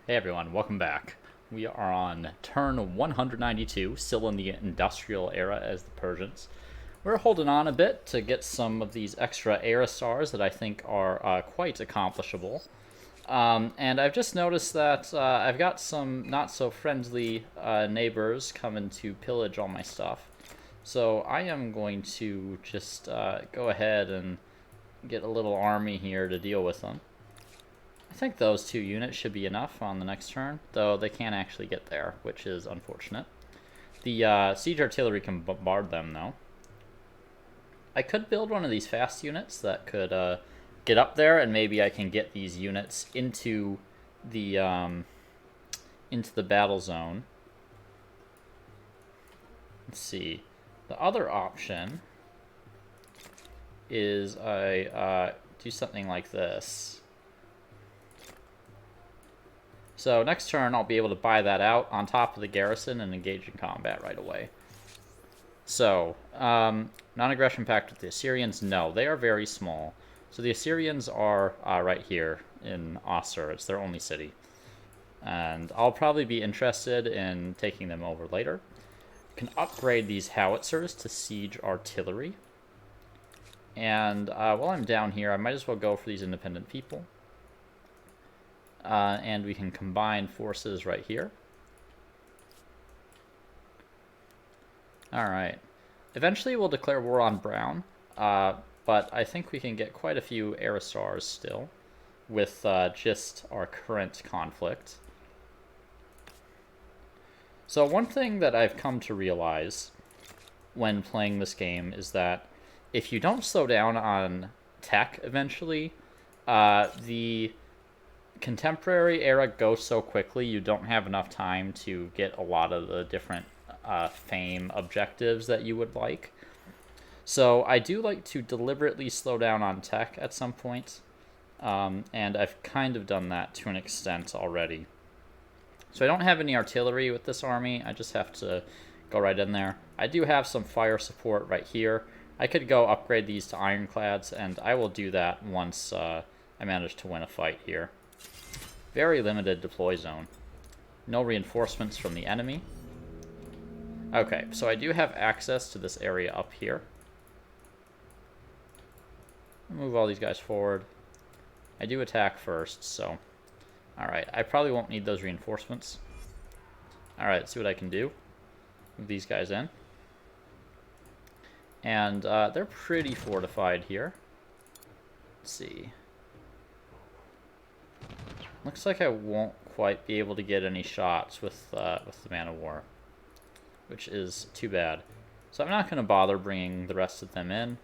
Hey everyone, welcome back. We are on turn 192, still in the industrial era as the Persians. We're holding on a bit to get some of these extra era stars that I think are quite accomplishable. And I've just noticed that I've got some not so friendly neighbors coming to pillage all my stuff. So I am going to just go ahead and get a little army here to deal with them. I think those two units should be enough on the next turn, though they can't actually get there, which is unfortunate. The siege artillery can bombard them, though. I could build one of these fast units that could get up there, and maybe I can get these units into the battle zone. Let's see. The other option is I do something like this. So next turn, I'll be able to buy that out on top of the garrison and engage in combat right away. So, non-aggression pact with the Assyrians, no, they are very small. So the Assyrians are right here in Assur. It's their only city. And I'll probably be interested in taking them over later. Can upgrade these howitzers to siege artillery. And while I'm down here, I might as well go for these independent people. And we can combine forces right here. Alright. Eventually we'll declare war on Brown, but I think we can get quite a few era stars still with just our current conflict. So one thing that I've come to realize when playing this game is that if you don't slow down on tech eventually, the contemporary era goes so quickly you don't have enough time to get a lot of the different fame objectives that you would like. So I do like to deliberately slow down on tech at some point, and I've kind of done that to an extent already. So I don't have any artillery with this army. I just have to go right in there. I do have some fire support right here. I could go upgrade these to ironclads, and I will do that once I manage to win a fight here. Very limited deploy zone. No reinforcements from the enemy. Okay, so I do have access to this area up here. Move all these guys forward. I do attack first, so... Alright, I probably won't need those reinforcements. Alright, let's see what I can do. Move these guys in. And they're pretty fortified here. Let's see. Looks like I won't quite be able to get any shots with the man of war, which is too bad. So I'm not going to bother bringing the rest of them in.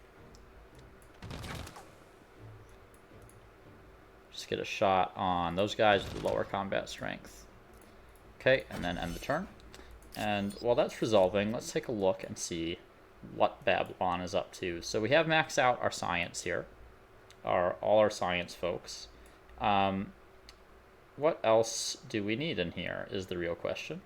Just get a shot on those guys with lower combat strength. Okay, and then end the turn. And while that's resolving, let's take a look and see what Babylon is up to. So we have maxed out our science here, all our science folks. What else do we need in here is the real question.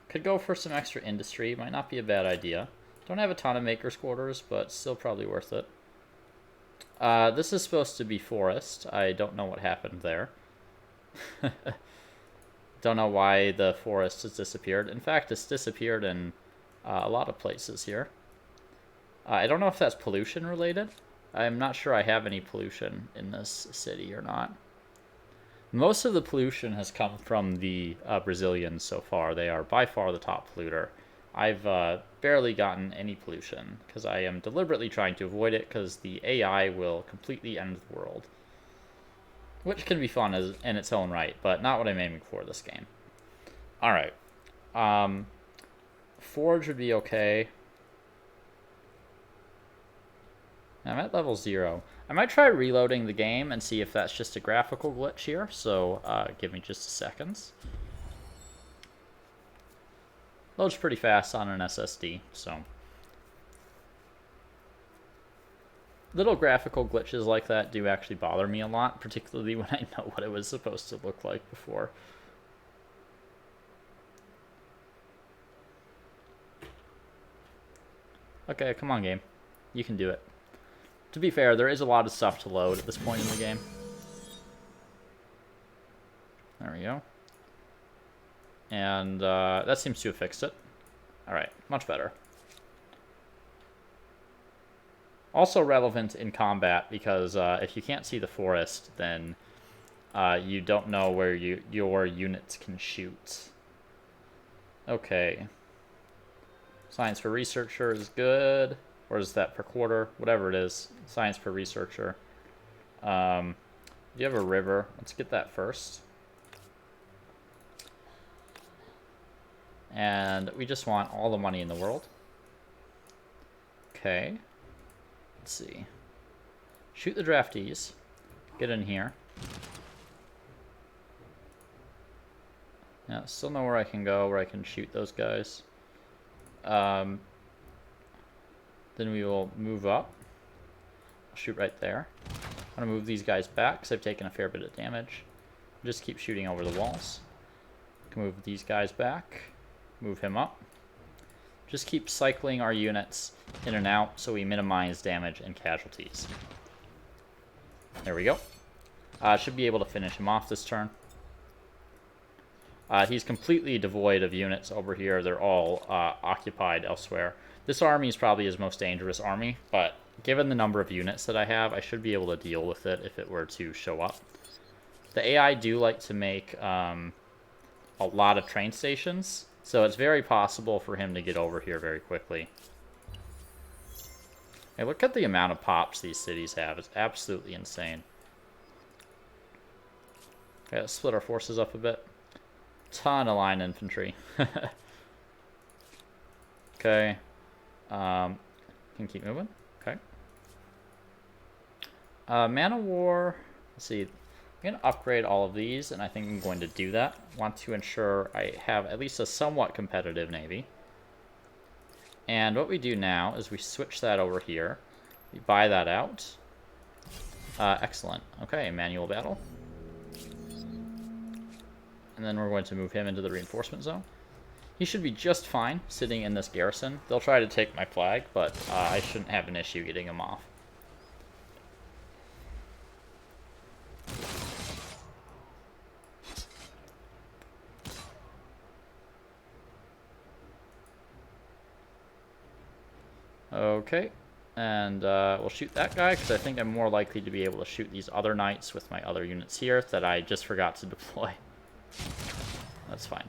Could go for some extra industry. Might not be a bad idea. Don't have a ton of maker's quarters, but still probably worth it. This is supposed to be forest. I don't know what happened there. Don't know why the forest has disappeared. In fact, it's disappeared in a lot of places here. I don't know if that's pollution related. I'm not sure I have any pollution in this city or not. Most of the pollution has come from the Brazilians so far. They are by far the top polluter. I've barely gotten any pollution because I am deliberately trying to avoid it because the AI will completely end the world. Which can be fun in its own right, but not what I'm aiming for this game. Alright. Forge would be okay. I'm at level 0. I might try reloading the game and see if that's just a graphical glitch here, so give me just a second. Loads pretty fast on an SSD, so... Little graphical glitches like that do actually bother me a lot, particularly when I know what it was supposed to look like before. Okay, come on, game. You can do it. To be fair, there is a lot of stuff to load at this point in the game. There we go. And that seems to have fixed it. Alright, much better. Also relevant in combat because if you can't see the forest, then you don't know where your units can shoot. Okay. Science for researcher is good. Or is that per quarter? Whatever it is. Science per researcher. Do you have a river? Let's get that first. And we just want all the money in the world. Okay. Let's see. Shoot the draftees. Get in here. Yeah, still know where I can go, where I can shoot those guys. Then we will move up. I'll shoot right there. I'm going to move these guys back because I've taken a fair bit of damage. Just keep shooting over the walls. Can move these guys back. Move him up. Just keep cycling our units in and out so we minimize damage and casualties. There we go. Should be able to finish him off this turn. He's completely devoid of units over here. They're all occupied elsewhere. This army is probably his most dangerous army, but given the number of units that I have, I should be able to deal with it if it were to show up. The AI do like to make a lot of train stations, so it's very possible for him to get over here very quickly. Hey, look at the amount of pops these cities have. It's absolutely insane. Okay, let's split our forces up a bit. Ton of line infantry. Okay. Can keep moving. Okay. Man of War. Let's see. I'm going to upgrade all of these, and I think I'm going to do that. Want to ensure I have at least a somewhat competitive navy. And what we do now is we switch that over here. We buy that out. Excellent. Okay, manual battle. And then we're going to move him into the reinforcement zone. He should be just fine sitting in this garrison. They'll try to take my flag, but I shouldn't have an issue getting him off. Okay, and we'll shoot that guy because I think I'm more likely to be able to shoot these other knights with my other units here that I just forgot to deploy. That's fine.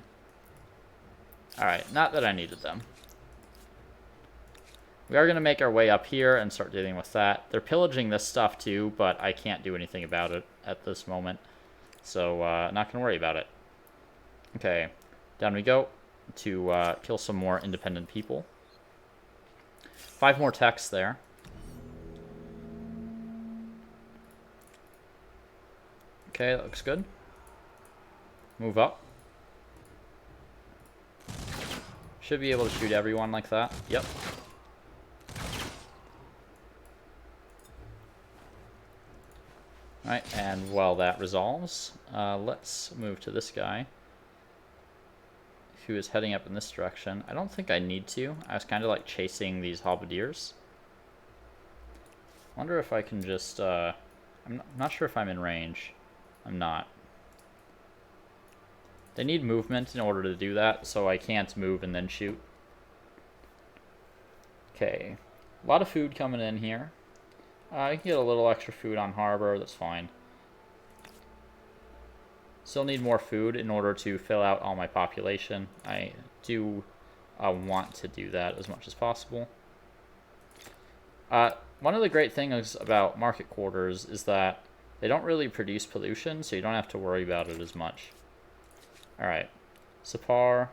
Alright, not that I needed them. We are going to make our way up here and start dealing with that. They're pillaging this stuff too, but I can't do anything about it at this moment. So, not going to worry about it. Okay, down we go to kill some more independent people. 5 more techs there. Okay, that looks good. Move up. Should be able to shoot everyone like that. Yep. Alright, and while that resolves, let's move to this guy who is heading up in this direction. I don't think I need to. I was kind of like chasing these halberdiers. Wonder if I can just... I'm not sure if I'm in range. I'm not. They need movement in order to do that, so I can't move and then shoot. Okay. A lot of food coming in here. I can get a little extra food on harbor, that's fine. Still need more food in order to fill out all my population. I do want to do that as much as possible. One of the great things about market quarters is that they don't really produce pollution, so you don't have to worry about it as much. Alright, Sapar.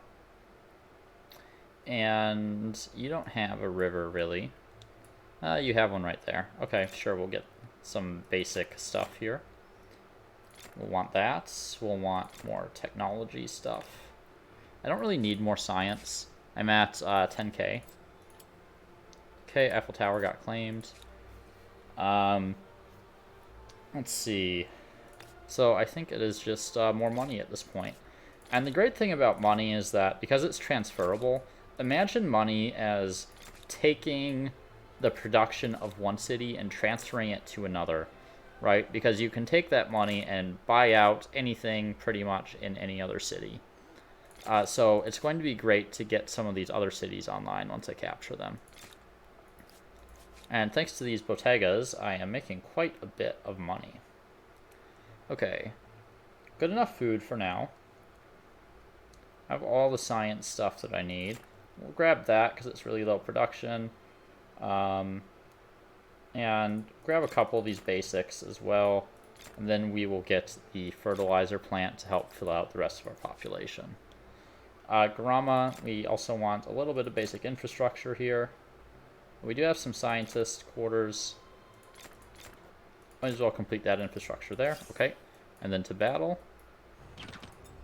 And you don't have a river, really. You have one right there. Okay, sure, we'll get some basic stuff here. We'll want that. We'll want more technology stuff. I don't really need more science. I'm at 10k. Okay, Eiffel Tower got claimed. Let's see. So I think it is just more money at this point. And the great thing about money is that because it's transferable, imagine money as taking the production of one city and transferring it to another. right? Because you can take that money and buy out anything pretty much in any other city. So it's going to be great to get some of these other cities online once I capture them. And thanks to these bodegas, I am making quite a bit of money. Okay, good enough food for now. I have all the science stuff that I need. We'll grab that because it's really low production. And grab a couple of these basics as well. And then we will get the fertilizer plant to help fill out the rest of our population. Garama, we also want a little bit of basic infrastructure here. We do have some scientist quarters. Might as well complete that infrastructure there. Okay. And then to battle.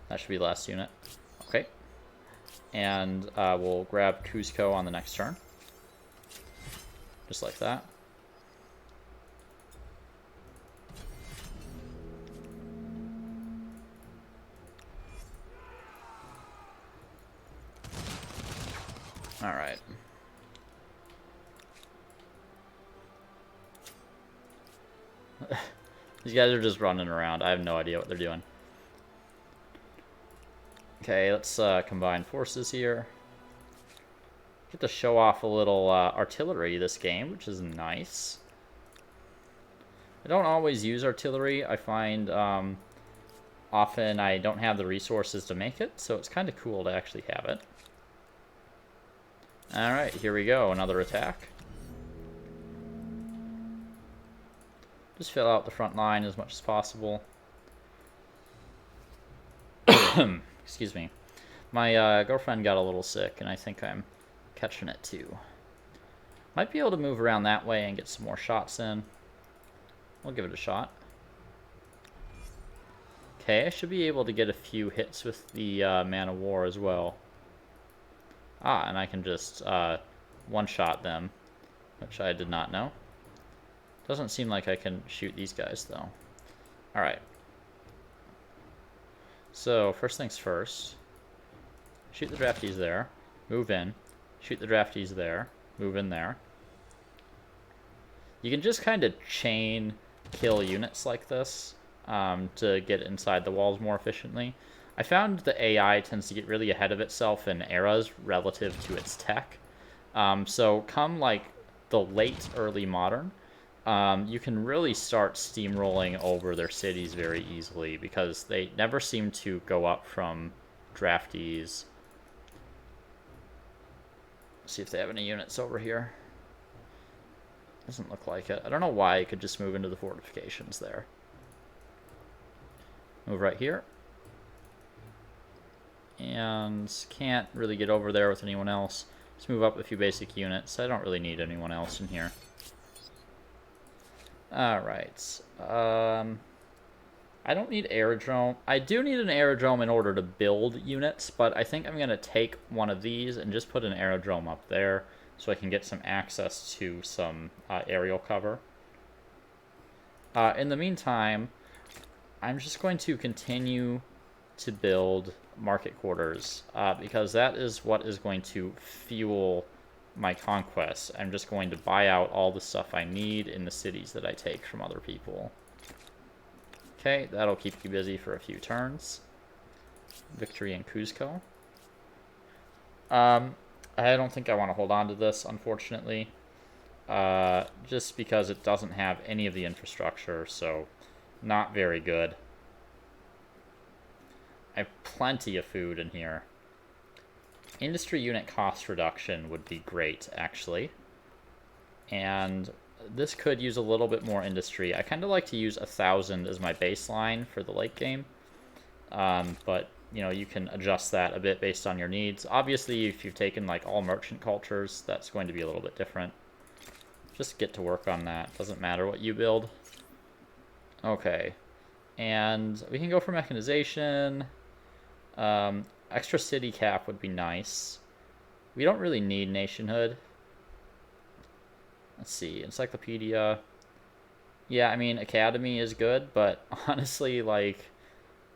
That should be the last unit. Okay. And we'll grab Cuzco on the next turn. Just like that. Alright. These guys are just running around. I have no idea what they're doing. Okay, let's combine forces here. Get to show off a little artillery this game, which is nice. I don't always use artillery. I find often I don't have the resources to make it, so it's kind of cool to actually have it. Alright, here we go. Another attack. Just fill out the front line as much as possible. Excuse me. My girlfriend got a little sick, and I think I'm catching it too. Might be able to move around that way and get some more shots in. We'll give it a shot. Okay, I should be able to get a few hits with the Man of War as well. Ah, and I can just one-shot them, which I did not know. Doesn't seem like I can shoot these guys, though. Alright. So, first things first. Shoot the draftees there. Move in. Shoot the draftees there. Move in there. You can just kind of chain kill units like this to get inside the walls more efficiently. I found the AI tends to get really ahead of itself in eras relative to its tech. So come like the late early modern, you can really start steamrolling over their cities very easily because they never seem to go up from draftees. Let's see if they have any units over here. Doesn't look like it. I don't know why I could just move into the fortifications there. Move right here. And can't really get over there with anyone else. Just move up a few basic units. I don't really need anyone else in here. Alright. I don't need aerodrome. I do need an aerodrome in order to build units, but I think I'm going to take one of these and just put an aerodrome up there so I can get some access to some aerial cover. In the meantime, I'm just going to continue to build market quarters because that is what is going to fuel my conquests. I'm just going to buy out all the stuff I need in the cities that I take from other people. Okay, that'll keep you busy for a few turns. Victory in Cuzco. I don't think I want to hold on to this, unfortunately. Just because it doesn't have any of the infrastructure, so not very good. I have plenty of food in here. Industry unit cost reduction would be great, actually. And this could use a little bit more industry. I kind of like to use 1,000 as my baseline for the late game. But, you know, you can adjust that a bit based on your needs. Obviously, if you've taken, like, all merchant cultures, that's going to be a little bit different. Just get to work on that. Doesn't matter what you build. Okay. And we can go for mechanization. Extra city cap would be nice. We don't really need nationhood. Let's see, encyclopedia. Yeah, I mean, academy is good, but honestly, like,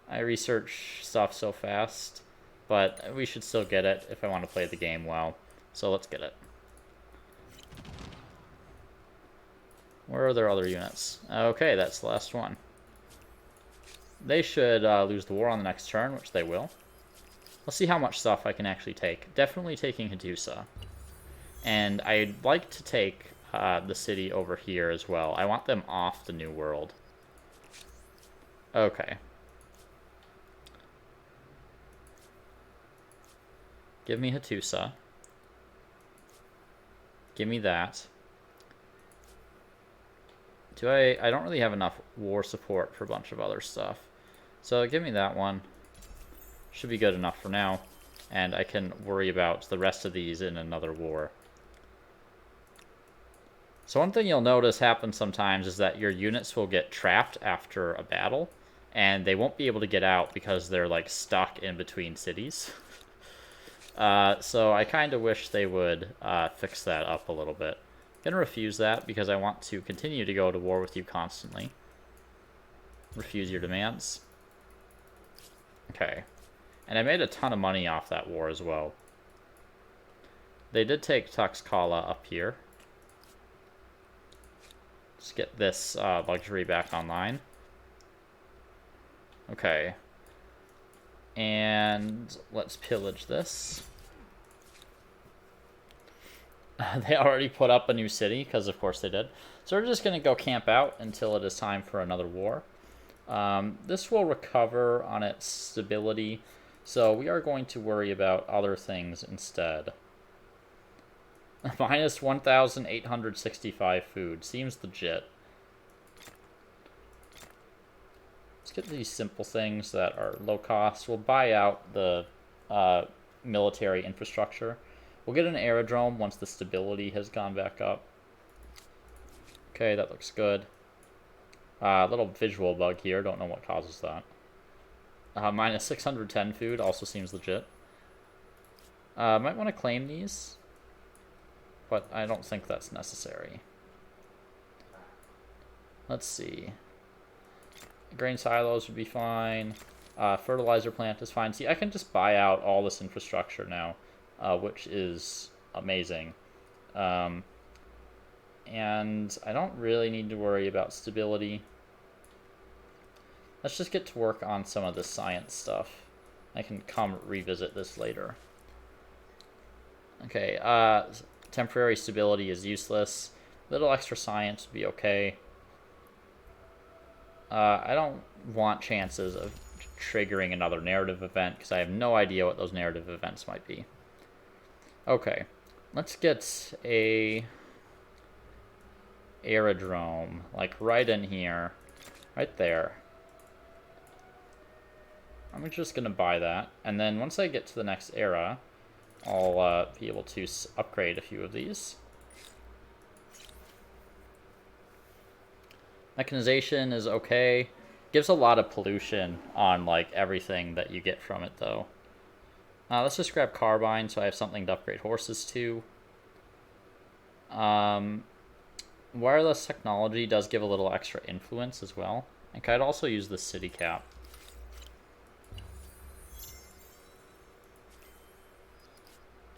I research stuff so fast. But we should still get it if I want to play the game well. So let's get it. Where are their other units? Okay, that's the last one. They should lose the war on the next turn, which they will. Let's see how much stuff I can actually take. Definitely taking Hadusa. And I'd like to take the city over here as well. I want them off the New World. Okay. Give me Hadusa. Give me that. I don't really have enough war support for a bunch of other stuff. So give me that one. Should be good enough for now. And I can worry about the rest of these in another war. So one thing you'll notice happens sometimes is that your units will get trapped after a battle. And they won't be able to get out because they're like stuck in between cities. So I kind of wish they would fix that up a little bit. I'm going to refuse that because I want to continue to go to war with you constantly. Refuse your demands. Okay. And I made a ton of money off that war as well. They did take Tuxkala up here. Let's get this luxury back online. Okay. And let's pillage this. They already put up a new city, because of course they did. So we're just going to go camp out until it is time for another war. This will recover on its stability, so we are going to worry about other things instead. Minus 1,865 food. Seems legit. Let's get these simple things that are low cost. We'll buy out the military infrastructure. We'll get an aerodrome once the stability has gone back up. Okay, that looks good. Little visual bug here. Don't know what causes that. Minus 610 food also seems legit. Might want to claim these, but I don't think that's necessary. Let's see. Grain silos would be fine. Fertilizer plant is fine. See, I can just buy out all this infrastructure now, which is amazing. And I don't really need to worry about stability. Let's just get to work on some of the science stuff. I can come revisit this later. Okay, temporary stability is useless. Little extra science would be okay. I don't want chances of triggering another narrative event because I have no idea what those narrative events might be. Okay, let's get a aerodrome, like right in here, right there. I'm just gonna buy that, and then once I get to the next era, I'll be able to upgrade a few of these. Mechanization is okay. Gives a lot of pollution on like everything that you get from it though. Let's just grab carbine so I have something to upgrade horses to. Wireless technology does give a little extra influence as well. I could also use the city cap.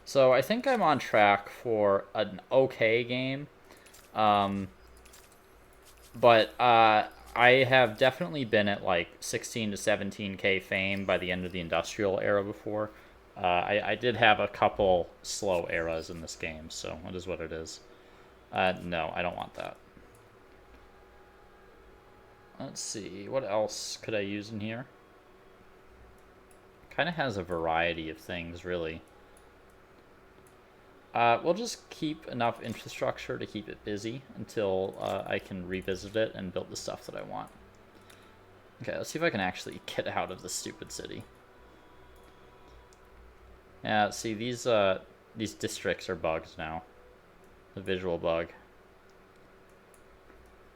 So I think I'm on track for an okay game. But I have definitely been at like 16 to 17k fame by the end of the industrial era before. I did have a couple slow eras in this game, so it is what it is. No, I don't want that. Let's see, what else could I use in here? Kind of has a variety of things, really. We'll just keep enough infrastructure to keep it busy until I can revisit it and build the stuff that I want. Okay, let's see if I can actually get out of this stupid city. Yeah, see, these districts are bugged now. The visual bug.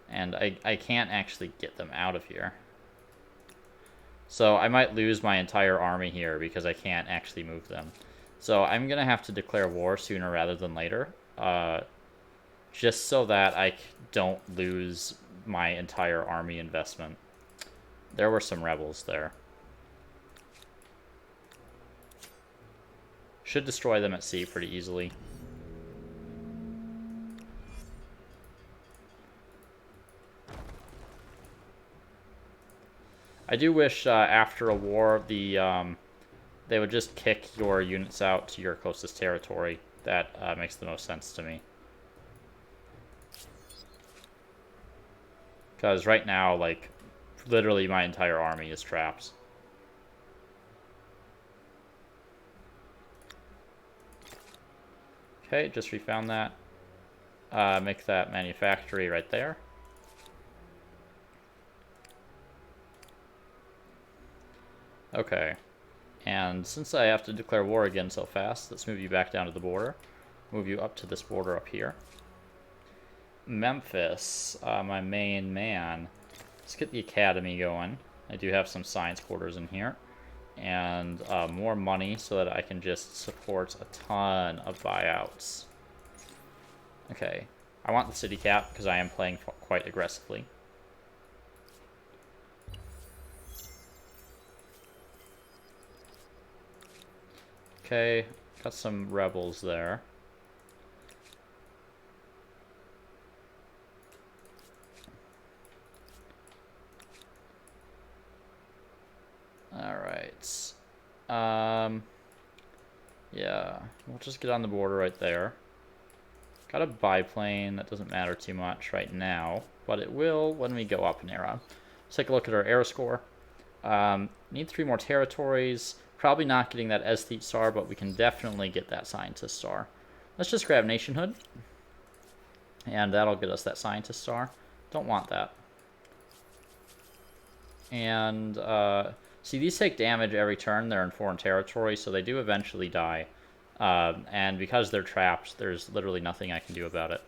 And I can't actually get them out of here. So I might lose my entire army here because I can't actually move them. So I'm going to have to declare war sooner rather than later, just so that I don't lose my entire army investment. There were some rebels there. Should destroy them at sea pretty easily. I do wish after a war they would just kick your units out to your closest territory. That makes the most sense to me. Because right now, like, literally my entire army is trapped. Okay, just refound that. Make that manufactory right there. Okay. And since I have to declare war again so fast, let's move you back down to the border. Move you up to this border up here. Memphis, my main man. Let's get the academy going. I do have some science quarters in here. And more money so that I can just support a ton of buyouts. Okay. I want the city cap because I am playing quite aggressively. Okay, got some rebels there. Alright. Yeah, we'll just get on the border right there. Got a biplane, that doesn't matter too much right now, but it will when we go up an era. Let's take a look at our air score. Need 3 more territories. Probably not getting that aesthete star, but we can definitely get that scientist star. Let's just grab nationhood. And that'll get us that scientist star. Don't want that. And, see, these take damage every turn. They're in foreign territory, so they do eventually die. And because they're trapped, there's literally nothing I can do about it.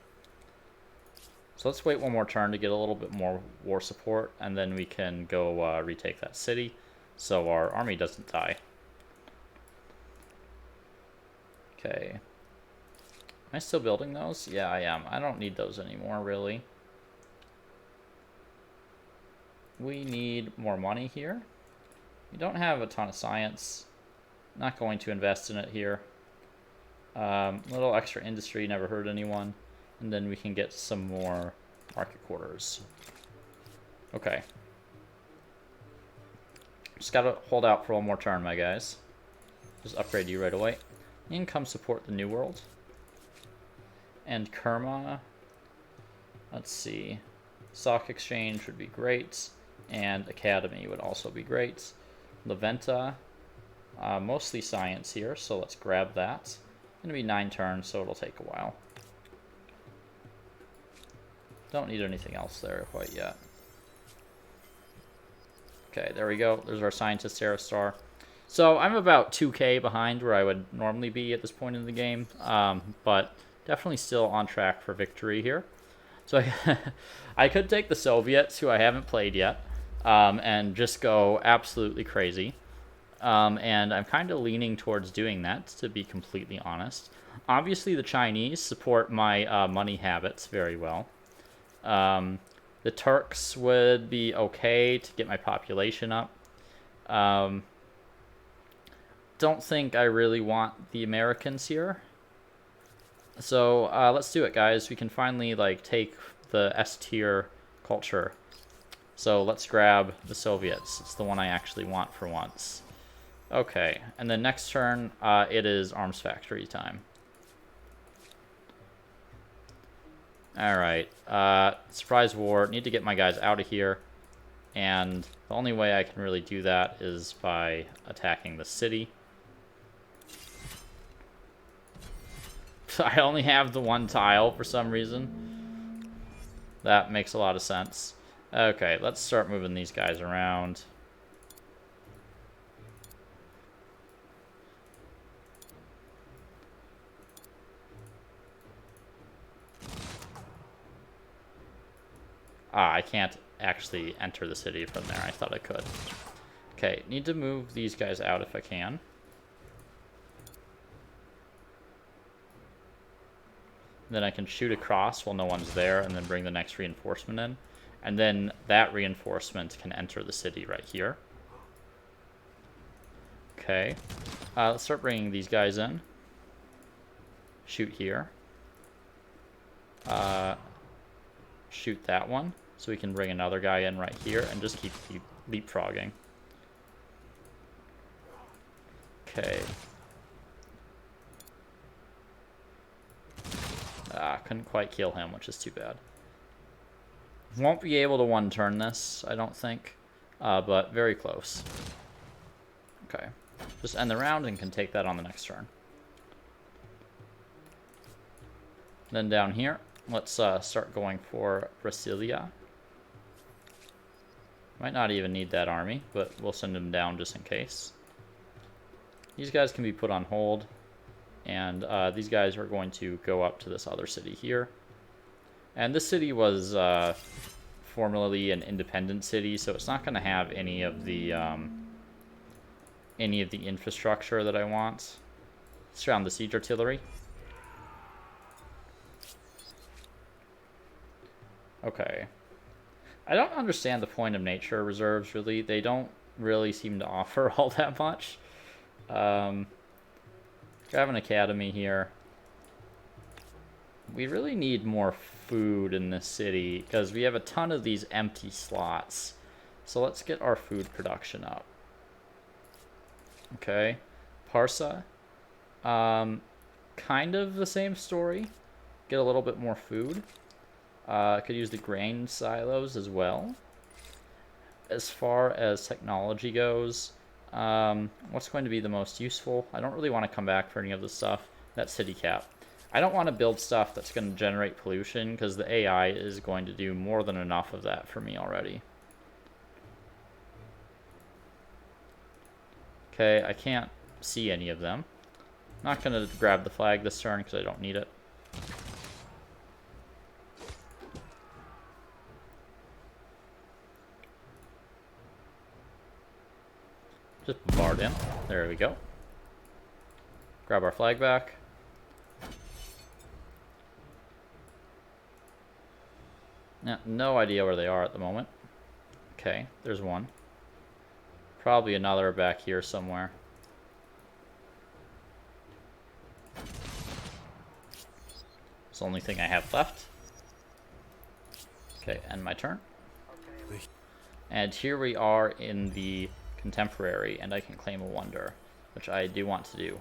So let's wait one more turn to get a little bit more war support, and then we can go retake that city, so our army doesn't die. Okay. Am I still building those? Yeah, I am. I don't need those anymore, really. We need more money here. We don't have a ton of science. Not going to invest in it here. Little extra industry, never hurt anyone. And then we can get some more market quarters. Okay. Just gotta hold out for one more turn, my guys. Just upgrade you right away. Income support the New World. And Kerma. Let's see. Stock Exchange would be great. And Academy would also be great. Leventa. Mostly science here, so let's grab that. It's gonna be 9 turns, so it'll take a while. Don't need anything else there quite yet. Okay, there we go. There's our Scientist Terra Star. So I'm about 2k behind where I would normally be at this point in the game, but definitely still on track for victory here. So I could take the Soviets, who I haven't played yet, and just go absolutely crazy. And I'm kind of leaning towards doing that, to be completely honest. Obviously, the Chinese support my money habits very well. The Turks would be okay to get my population up. Don't think I really want the Americans here. So let's do it, guys. We can finally like take the S tier culture. So let's grab the Soviets. It's the one I actually want for once. Okay, and then next turn, it is arms factory time. Alright, surprise war. Need to get my guys out of here. And the only way I can really do that is by attacking the city. I only have the 1 tile for some reason. That makes a lot of sense. Okay, let's start moving these guys around. I can't actually enter the city from there. I thought I could. Okay, need to move these guys out if I can. Then I can shoot across while no one's there and then bring the next reinforcement in. And then that reinforcement can enter the city right here. Okay. Let's start bringing these guys in. Shoot here. Shoot that one. So we can bring another guy in right here and just keep leapfrogging. Okay. Couldn't quite kill him, which is too bad. Won't be able to one-turn this, I don't think. But very close. Okay. Just end the round and can take that on the next turn. Then down here, let's start going for Brasilia. Might not even need that army, but we'll send him down just in case. These guys can be put on hold. And these guys are going to go up to this other city here. And this city was formerly an independent city, so it's not going to have any of the infrastructure that I want. Surround the siege artillery. Okay. I don't understand the point of nature reserves, really. They don't really seem to offer all that much. Grab an academy here. We really need more food in this city because we have a ton of these empty slots. So let's get our food production up. Okay. Parsa. Kind of the same story. Get a little bit more food. Could use the grain silos as well. As far as technology goes, what's going to be the most useful? I don't really want to come back for any of this stuff. That's city cap. I don't want to build stuff that's going to generate pollution because the AI is going to do more than enough of that for me already. Okay, I can't see any of them. Not going to grab the flag this turn because I don't need it. Just bombard in. There we go. Grab our flag back. No idea where they are at the moment. Okay, there's one. Probably another back here somewhere. It's the only thing I have left. Okay, end my turn. And here we are in the contemporary, and I can claim a wonder, which I do want to do.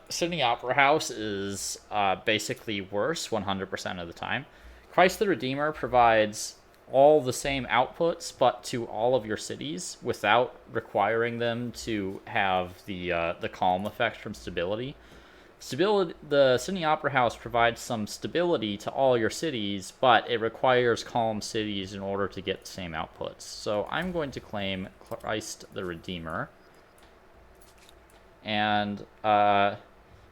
Sydney Opera House is basically worse 100% of the time. Christ the Redeemer provides all the same outputs, but to all of your cities without requiring them to have the calm effect from stability. The Sydney Opera House provides some stability to all your cities, but it requires calm cities in order to get the same outputs. So I'm going to claim Christ the Redeemer. And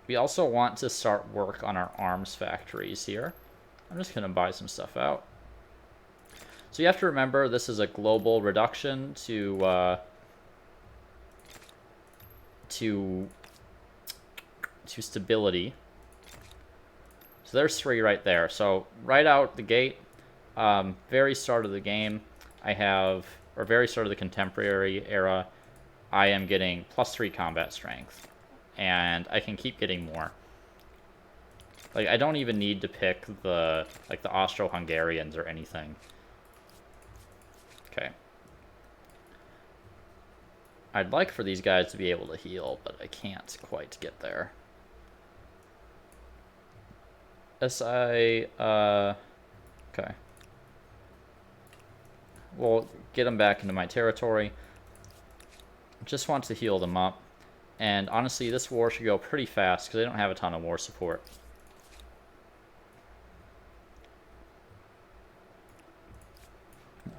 we also want to start work on our arms factories here. I'm just going to buy some stuff out. So you have to remember this is a global reduction to stability. So there's 3 right there. So right out the gate, very start of the game, very start of the contemporary era, I am getting +3 combat strength. And I can keep getting more. Like, I don't even need to pick the Austro-Hungarians or anything. Okay. I'd like for these guys to be able to heal, but I can't quite get there. Okay. We'll get them back into my territory. Just want to heal them up. And honestly, this war should go pretty fast because I don't have a ton of war support.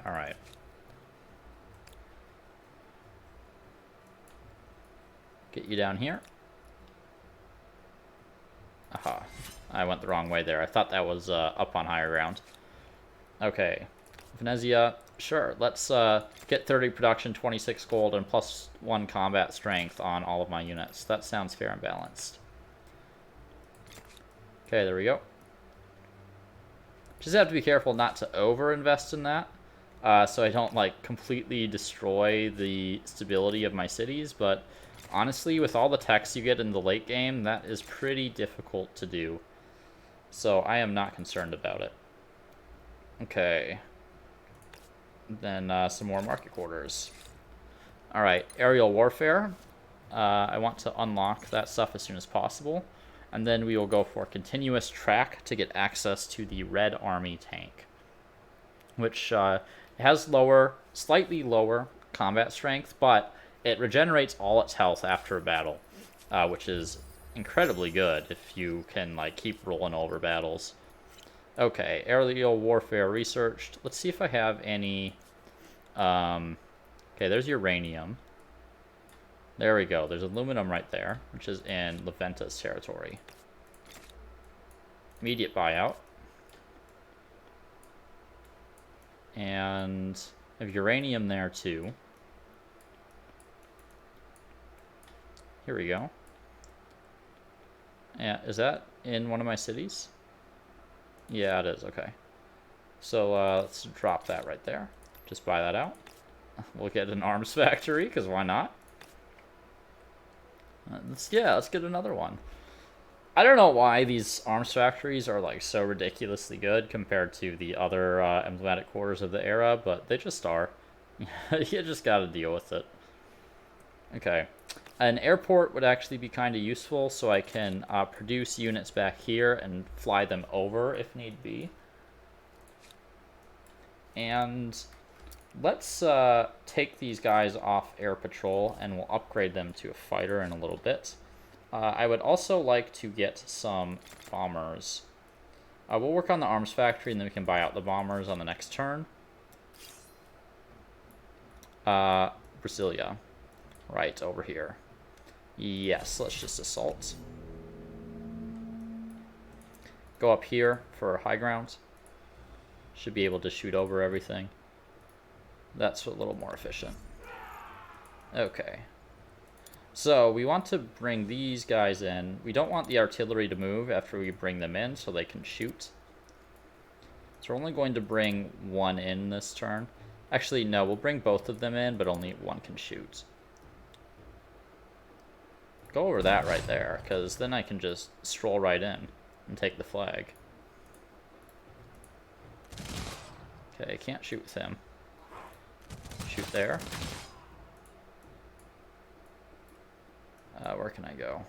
Alright. Get you down here. Aha. I went the wrong way there. I thought that was up on higher ground. Okay. Venezia. Sure. Let's get 30 production, 26 gold, and +1 combat strength on all of my units. That sounds fair and balanced. Okay, there we go. Just have to be careful not to over-invest in that. So I don't, completely destroy the stability of my cities. But honestly, with all the techs you get in the late game, that is pretty difficult to do. So I am not concerned about it. Okay. Then some more market quarters. Alright, aerial warfare. I want to unlock that stuff as soon as possible. And then we will go for continuous track to get access to the Red Army tank. Which has slightly lower combat strength, but it regenerates all its health after a battle. Which is incredibly good if you can like keep rolling over battles. Okay, aerial warfare researched. Let's see if I have any... okay, there's uranium. There we go. There's aluminum right there, which is in Leventa's territory. Immediate buyout. And I have uranium there too. Here we go. Yeah, is that in one of my cities? Yeah, it is. Okay. So let's drop that right there. Just buy that out. We'll get an arms factory, because why not? Let's get another one. I don't know why these arms factories are like so ridiculously good compared to the other emblematic quarters of the era, but they just are. You just gotta deal with it. Okay. An airport would actually be kind of useful, so I can produce units back here and fly them over if need be. And let's take these guys off air patrol, and we'll upgrade them to a fighter in a little bit. I would also like to get some bombers. We'll work on the arms factory, and then we can buy out the bombers on the next turn. Brasilia. Right, over here. Yes, let's just assault. Go up here for high ground. Should be able to shoot over everything. That's a little more efficient. Okay. So we want to bring these guys in. We don't want the artillery to move after we bring them in so they can shoot. So we're only going to bring one in this turn. Actually, no, we'll bring both of them in, but only one can shoot. Go over that right there, because then I can just stroll right in and take the flag. Okay, can't shoot with him. Shoot there. Where can I go?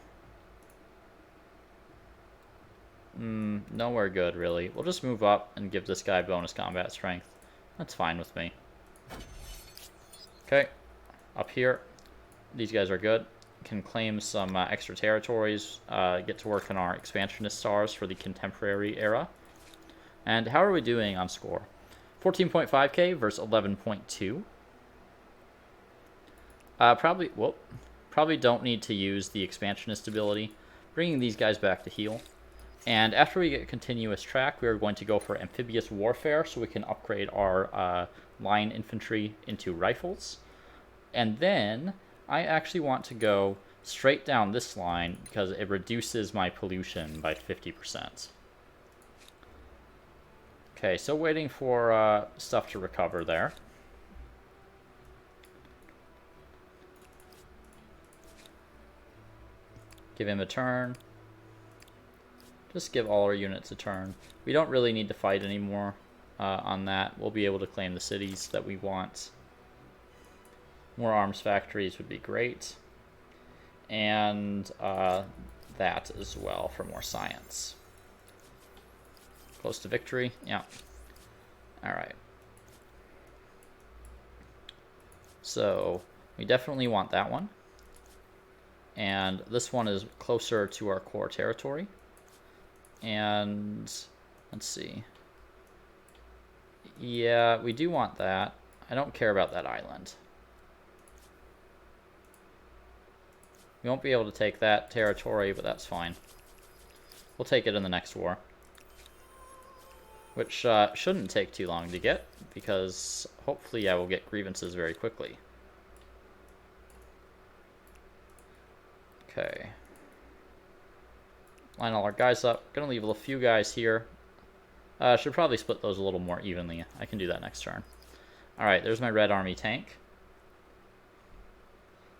Nowhere good, really. We'll just move up and give this guy bonus combat strength. That's fine with me. Okay, up here. These guys are good. Can claim some extra territories. Get to work on our expansionist stars for the contemporary era. And how are we doing on score? 14.5k versus 11.2. Probably don't need to use the expansionist ability. Bringing these guys back to heal. And after we get continuous track, we are going to go for Amphibious Warfare so we can upgrade our line infantry into rifles. And then I actually want to go straight down this line because it reduces my pollution by 50%. Okay, so waiting for stuff to recover there. Give him a turn. Just give all our units a turn. We don't really need to fight anymore on that. We'll be able to claim the cities that we want. More arms factories would be great. And that as well for more science. Close to victory? Yeah. Alright. So, we definitely want that one. And this one is closer to our core territory. And let's see. Yeah, we do want that. I don't care about that island. We won't be able to take that territory, but that's fine. We'll take it in the next war. Which shouldn't take too long to get, because hopefully I will get grievances very quickly. Okay. Line all our guys up. Gonna leave a few guys here. Should probably split those a little more evenly. I can do that next turn. Alright, there's my Red Army tank.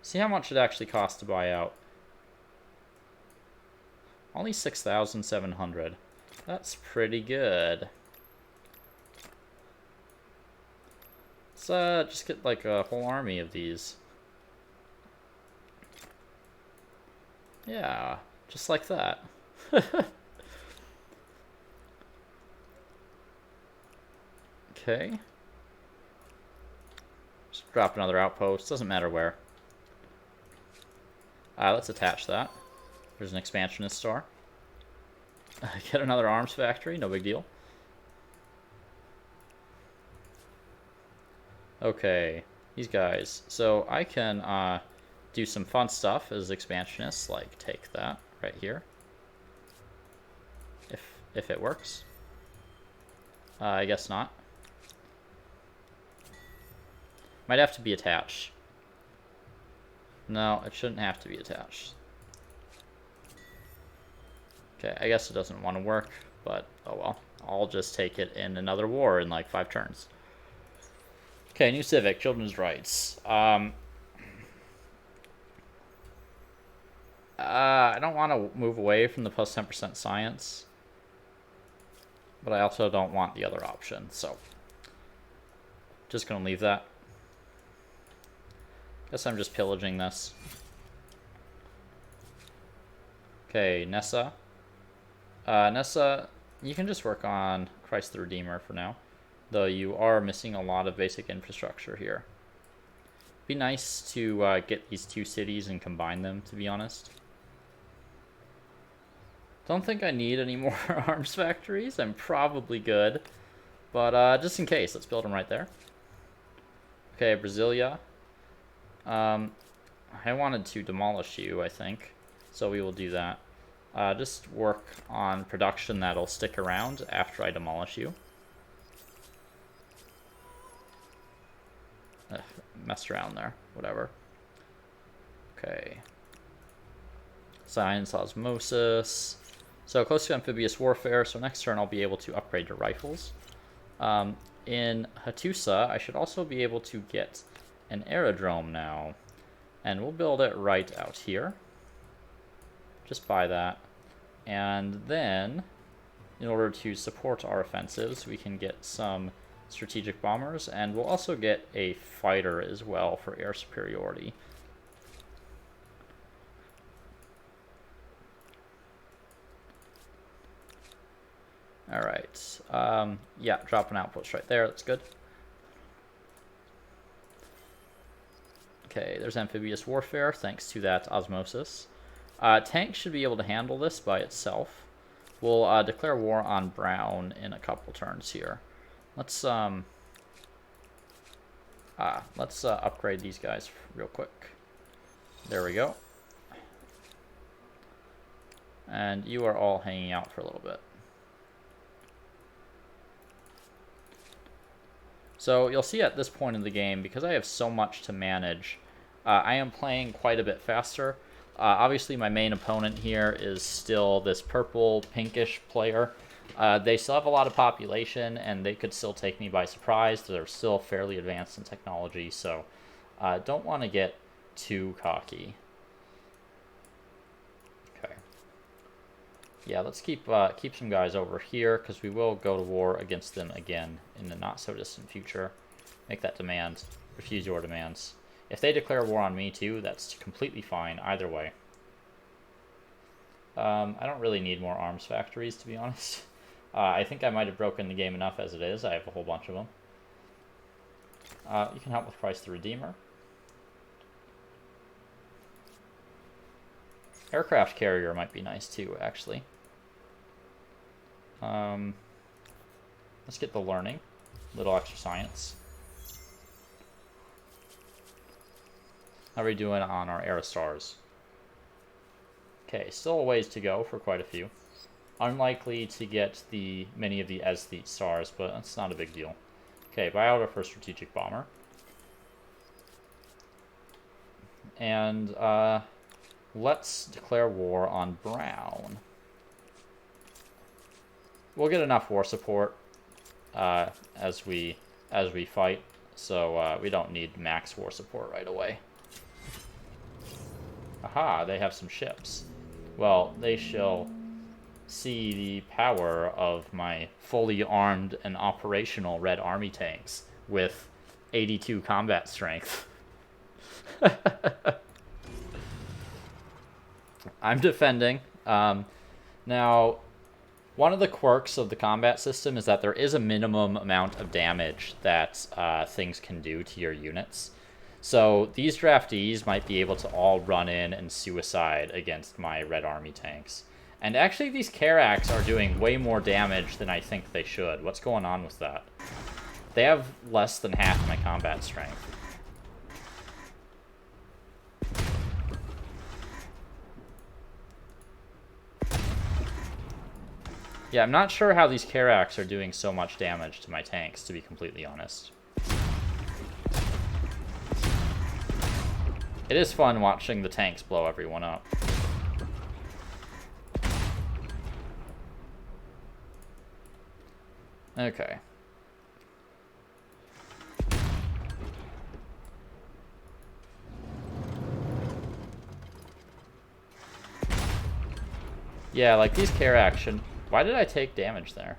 See how much it actually costs to buy out. Only 6,700. That's pretty good. Let's just get like a whole army of these. Yeah, just like that. Okay. Just drop another outpost. Doesn't matter where. Let's attach that. There's an expansionist star. Get another arms factory. No big deal. Okay. These guys. So I can do some fun stuff as expansionists, like take that right here. If it works. I guess not. Might have to be attached. No, it shouldn't have to be attached. Okay, I guess it doesn't want to work, but oh well. I'll just take it in another war in like 5 turns. Okay, new civic, children's rights. I don't want to move away from the plus 10% science, but I also don't want the other option, so just gonna leave that. Guess I'm just pillaging this. Okay, Nessa. Nessa, you can just work on Christ the Redeemer for now, though you are missing a lot of basic infrastructure here. Be nice to get these 2 cities and combine them, to be honest. Don't think I need any more arms factories. I'm probably good. But just in case, let's build them right there. Okay, Brasilia. I wanted to demolish you, I think. So we will do that. Just work on production that'll stick around after I demolish you. Messed around there. Whatever. Okay. Science, osmosis. So close to Amphibious Warfare, so next turn I'll be able to upgrade to rifles. In Hattusa, I should also be able to get an aerodrome now. And we'll build it right out here. Just buy that. And then, in order to support our offensives, we can get some strategic bombers, and we'll also get a fighter as well for air superiority. Alright, yeah, drop an outpost right there, that's good. Okay, there's Amphibious Warfare, thanks to that osmosis. Tank should be able to handle this by itself. We'll declare war on Brown in a couple turns here. Let's upgrade these guys real quick. There we go. And you are all hanging out for a little bit. So you'll see at this point in the game, because I have so much to manage, I am playing quite a bit faster. Obviously my main opponent here is still this purple pinkish player. They still have a lot of population and they could still take me by surprise. They're still fairly advanced in technology, so don't want to get too cocky. Okay. Yeah, let's keep some guys over here because we will go to war against them again in the not so distant future. Make that demand. Refuse your demands. If they declare war on me too, that's completely fine either way. I don't really need more arms factories, to be honest. I think I might have broken the game enough as it is. I have a whole bunch of them. You can help with Christ the Redeemer. Aircraft carrier might be nice too, actually. Let's get the learning. Little extra science. How are we doing on our Aerostars? Okay, still a ways to go for quite a few. Unlikely to get many of the aesthete stars, but that's not a big deal. Okay, buy out our first strategic bomber. And let's declare war on Brown. We'll get enough war support as we fight, so we don't need max war support right away. Aha, they have some ships. Well, they shall see the power of my fully armed and operational Red Army tanks with 82 combat strength. I'm defending. Now, one of the quirks of the combat system is that there is a minimum amount of damage that things can do to your units. So these draftees might be able to all run in and suicide against my Red Army tanks. And actually, these Karaks are doing way more damage than I think they should. What's going on with that? They have less than half my combat strength. Yeah, I'm not sure how these Karaks are doing so much damage to my tanks, to be completely honest. It is fun watching the tanks blow everyone up. Okay. Yeah, like these Karaks. Why did I take damage there?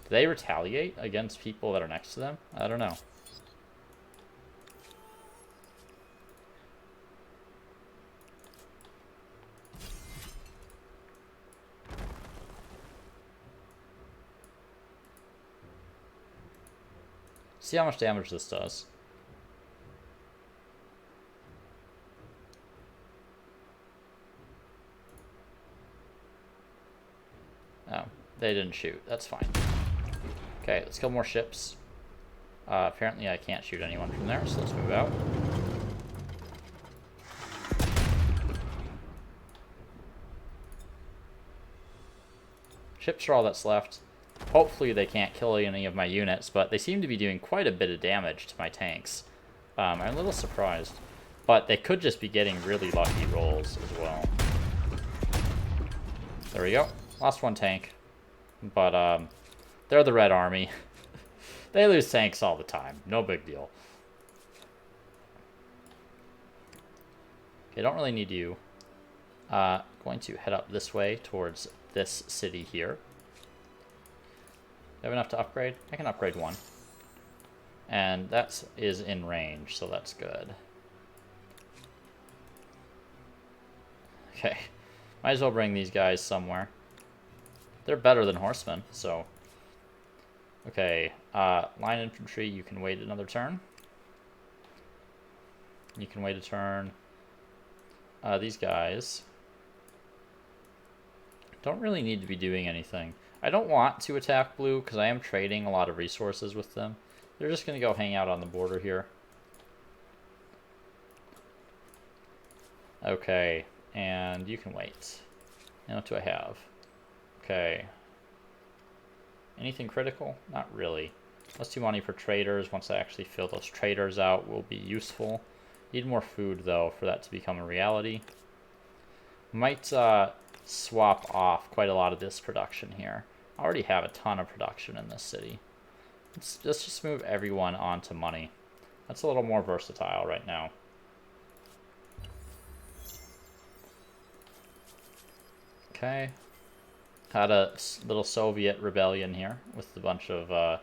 Do they retaliate against people that are next to them? I don't know. See how much damage this does. Oh, they didn't shoot. That's fine. Okay, let's kill more ships. Apparently I can't shoot anyone from there, so let's move out. Ships are all that's left. Hopefully they can't kill any of my units, but they seem to be doing quite a bit of damage to my tanks. I'm a little surprised. But they could just be getting really lucky rolls as well. There we go. Lost one tank. But they're the Red Army. They lose tanks all the time. No big deal. Okay, don't really need you. Going to head up this way towards this city here. Do I have enough to upgrade? I can upgrade one. And that is in range, so that's good. Okay. Might as well bring these guys somewhere. They're better than horsemen, so... Okay, line infantry, you can wait another turn. You can wait a turn. These guys don't really need to be doing anything. I don't want to attack blue because I am trading a lot of resources with them. They're just going to go hang out on the border here. Okay, and you can wait. Now what do I have? Okay. Anything critical? Not really. Let's do money for traders. Once I actually fill those traders out, will be useful. Need more food, though, for that to become a reality. Might swap off quite a lot of this production here. I already have a ton of production in this city. Let's just move everyone onto money. That's a little more versatile right now. Okay. Had a little Soviet rebellion here with a bunch of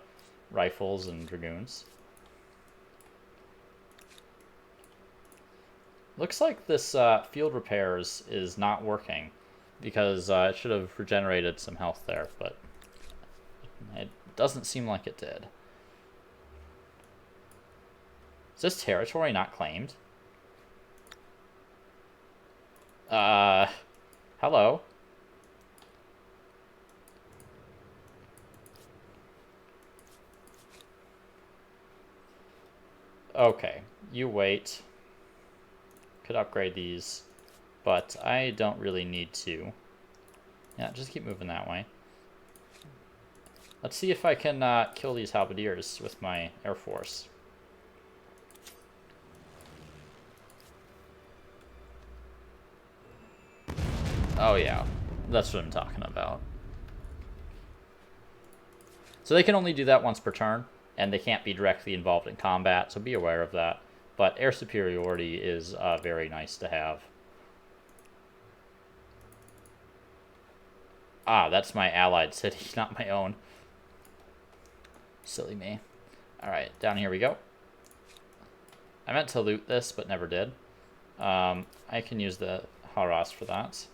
rifles and dragoons. Looks like this field repairs is not working because it should have regenerated some health there, but it doesn't seem like it did. Is this territory not claimed? Hello? Okay, you wait. Could upgrade these, but I don't really need to. Yeah, just keep moving that way. Let's see if I can kill these halberdiers with my air force. Oh yeah, that's what I'm talking about. So they can only do that once per turn, and they can't be directly involved in combat, so be aware of that. But air superiority is very nice to have. Ah, that's my allied city, not my own. Silly me. Alright, down here we go. I meant to loot this, but never did. I can use the harass for that.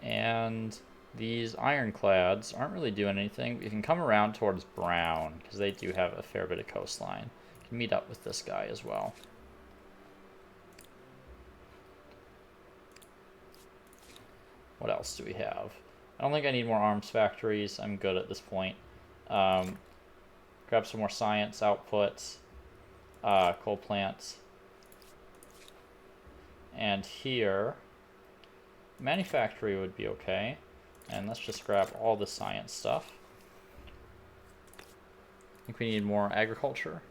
And these ironclads aren't really doing anything. We can come around towards Brown, because they do have a fair bit of coastline. We can meet up with this guy as well. What else do we have? I don't think I need more arms factories. I'm good at this point. Grab some more science outputs. Coal plants. And here, manufactory would be okay. And let's just grab all the science stuff. I think we need more agriculture.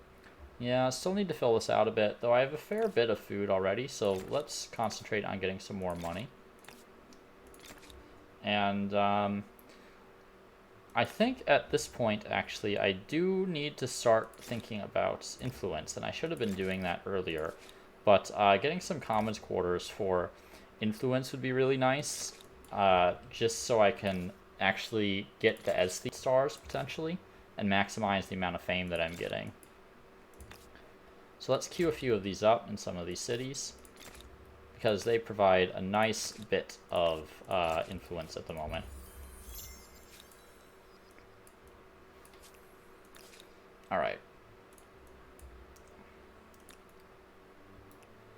Yeah, still need to fill this out a bit, though I have a fair bit of food already, so let's concentrate on getting some more money. And I think at this point, actually, I do need to start thinking about influence, and I should have been doing that earlier. But getting some commons quarters for influence would be really nice, just so I can actually get the aesthete stars, potentially, and maximize the amount of fame that I'm getting. So let's queue a few of these up in some of these cities, because they provide a nice bit of influence at the moment. Alright.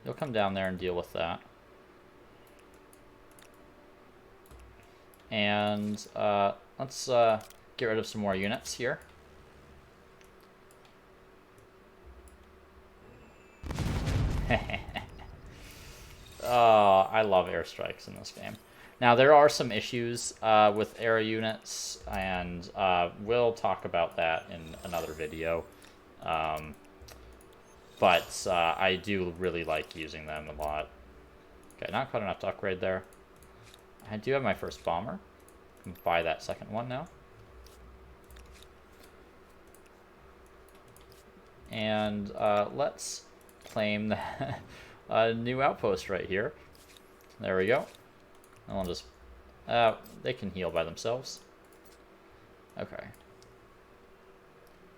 You'll come down there and deal with that. And let's get rid of some more units here. Oh, I love airstrikes in this game. Now, there are some issues with air units, and we'll talk about that in another video. But I do really like using them a lot. Okay, not quite enough to upgrade there. I do have my first bomber. I can buy that second one now. And let's claim the new outpost right here. There we go. And I'll just... they can heal by themselves. Okay.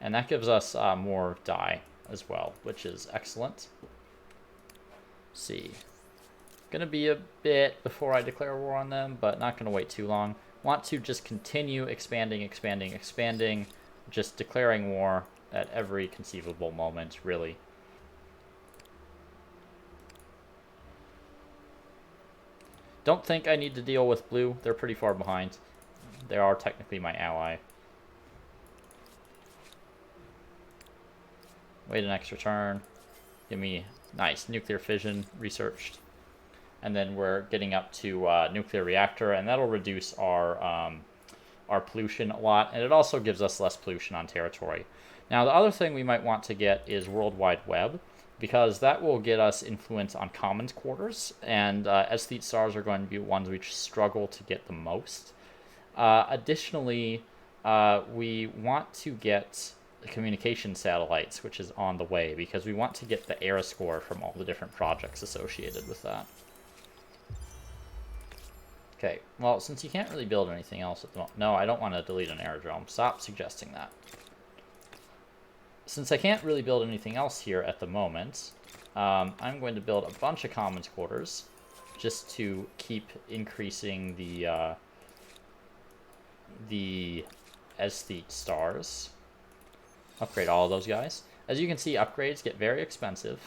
And that gives us more die as well, which is excellent. Let's see. Gonna be a bit before I declare war on them, but not gonna wait too long. Want to just continue expanding, expanding, expanding. Just declaring war at every conceivable moment, really. Don't think I need to deal with blue. They're pretty far behind. They are technically my ally. Wait an extra turn. Give me nice nuclear fission researched. And then we're getting up to nuclear reactor, and that'll reduce our pollution a lot, and it also gives us less pollution on territory. Now, the other thing we might want to get is World Wide Web, because that will get us influence on commons quarters, and aesthete stars are going to be ones which struggle to get the most. Additionally, we want to get the communication satellites, which is on the way, because we want to get the air score from all the different projects associated with that. Okay, well, since you can't really build anything else at the moment... No, I don't want to delete an aerodrome. Stop suggesting that. Since I can't really build anything else here at the moment, I'm going to build a bunch of commons quarters just to keep increasing the aesthete stars. Upgrade all of those guys. As you can see, upgrades get very expensive.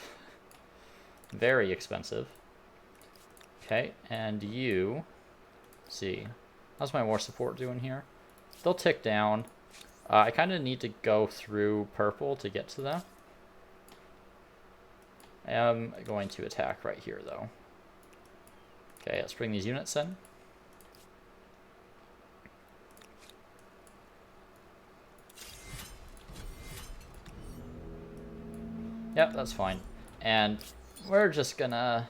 Very expensive. Okay, and you... Let's see. How's my war support doing here? They'll tick down. I kind of need to go through purple to get to them. I am going to attack right here, though. Okay, let's bring these units in. Yep, that's fine. And we're just gonna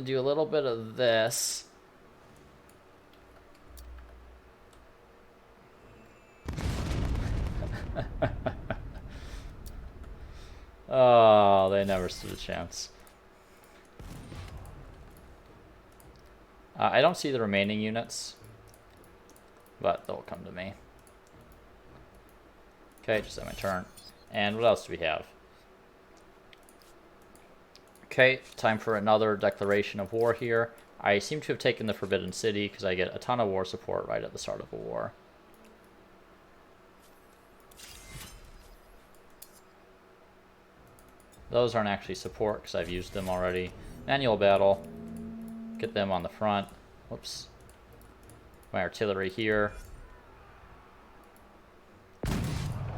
do a little bit of this. Oh, they never stood a chance. I don't see the remaining units, but they'll come to me. Okay, just end my turn. And what else do we have? Okay, time for another declaration of war here. I seem to have taken the Forbidden City because I get a ton of war support right at the start of a war. Those aren't actually support because I've used them already. Manual battle. Get them on the front. Whoops. My artillery here.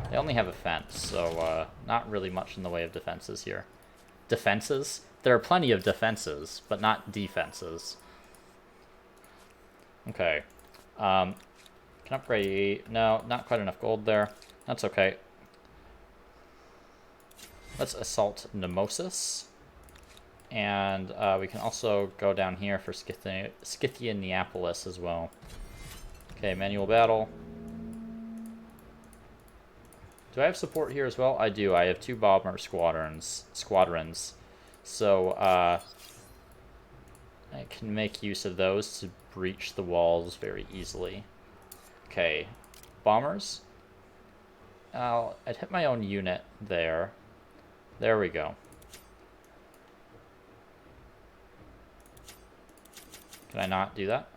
They only have a fence, so not really much in the way of defenses here. Defenses? There are plenty of defenses, but not defenses. Okay. Can upgrade... No, not quite enough gold there. That's okay. Let's assault Nemesis. And we can also go down here for Scythia Neapolis as well. Okay, manual battle. Do I have support here as well? I do. I have 2 bomber squadrons. So, I can make use of those to breach the walls very easily. Okay, bombers. I'd hit my own unit there. There we go. Can I not do that?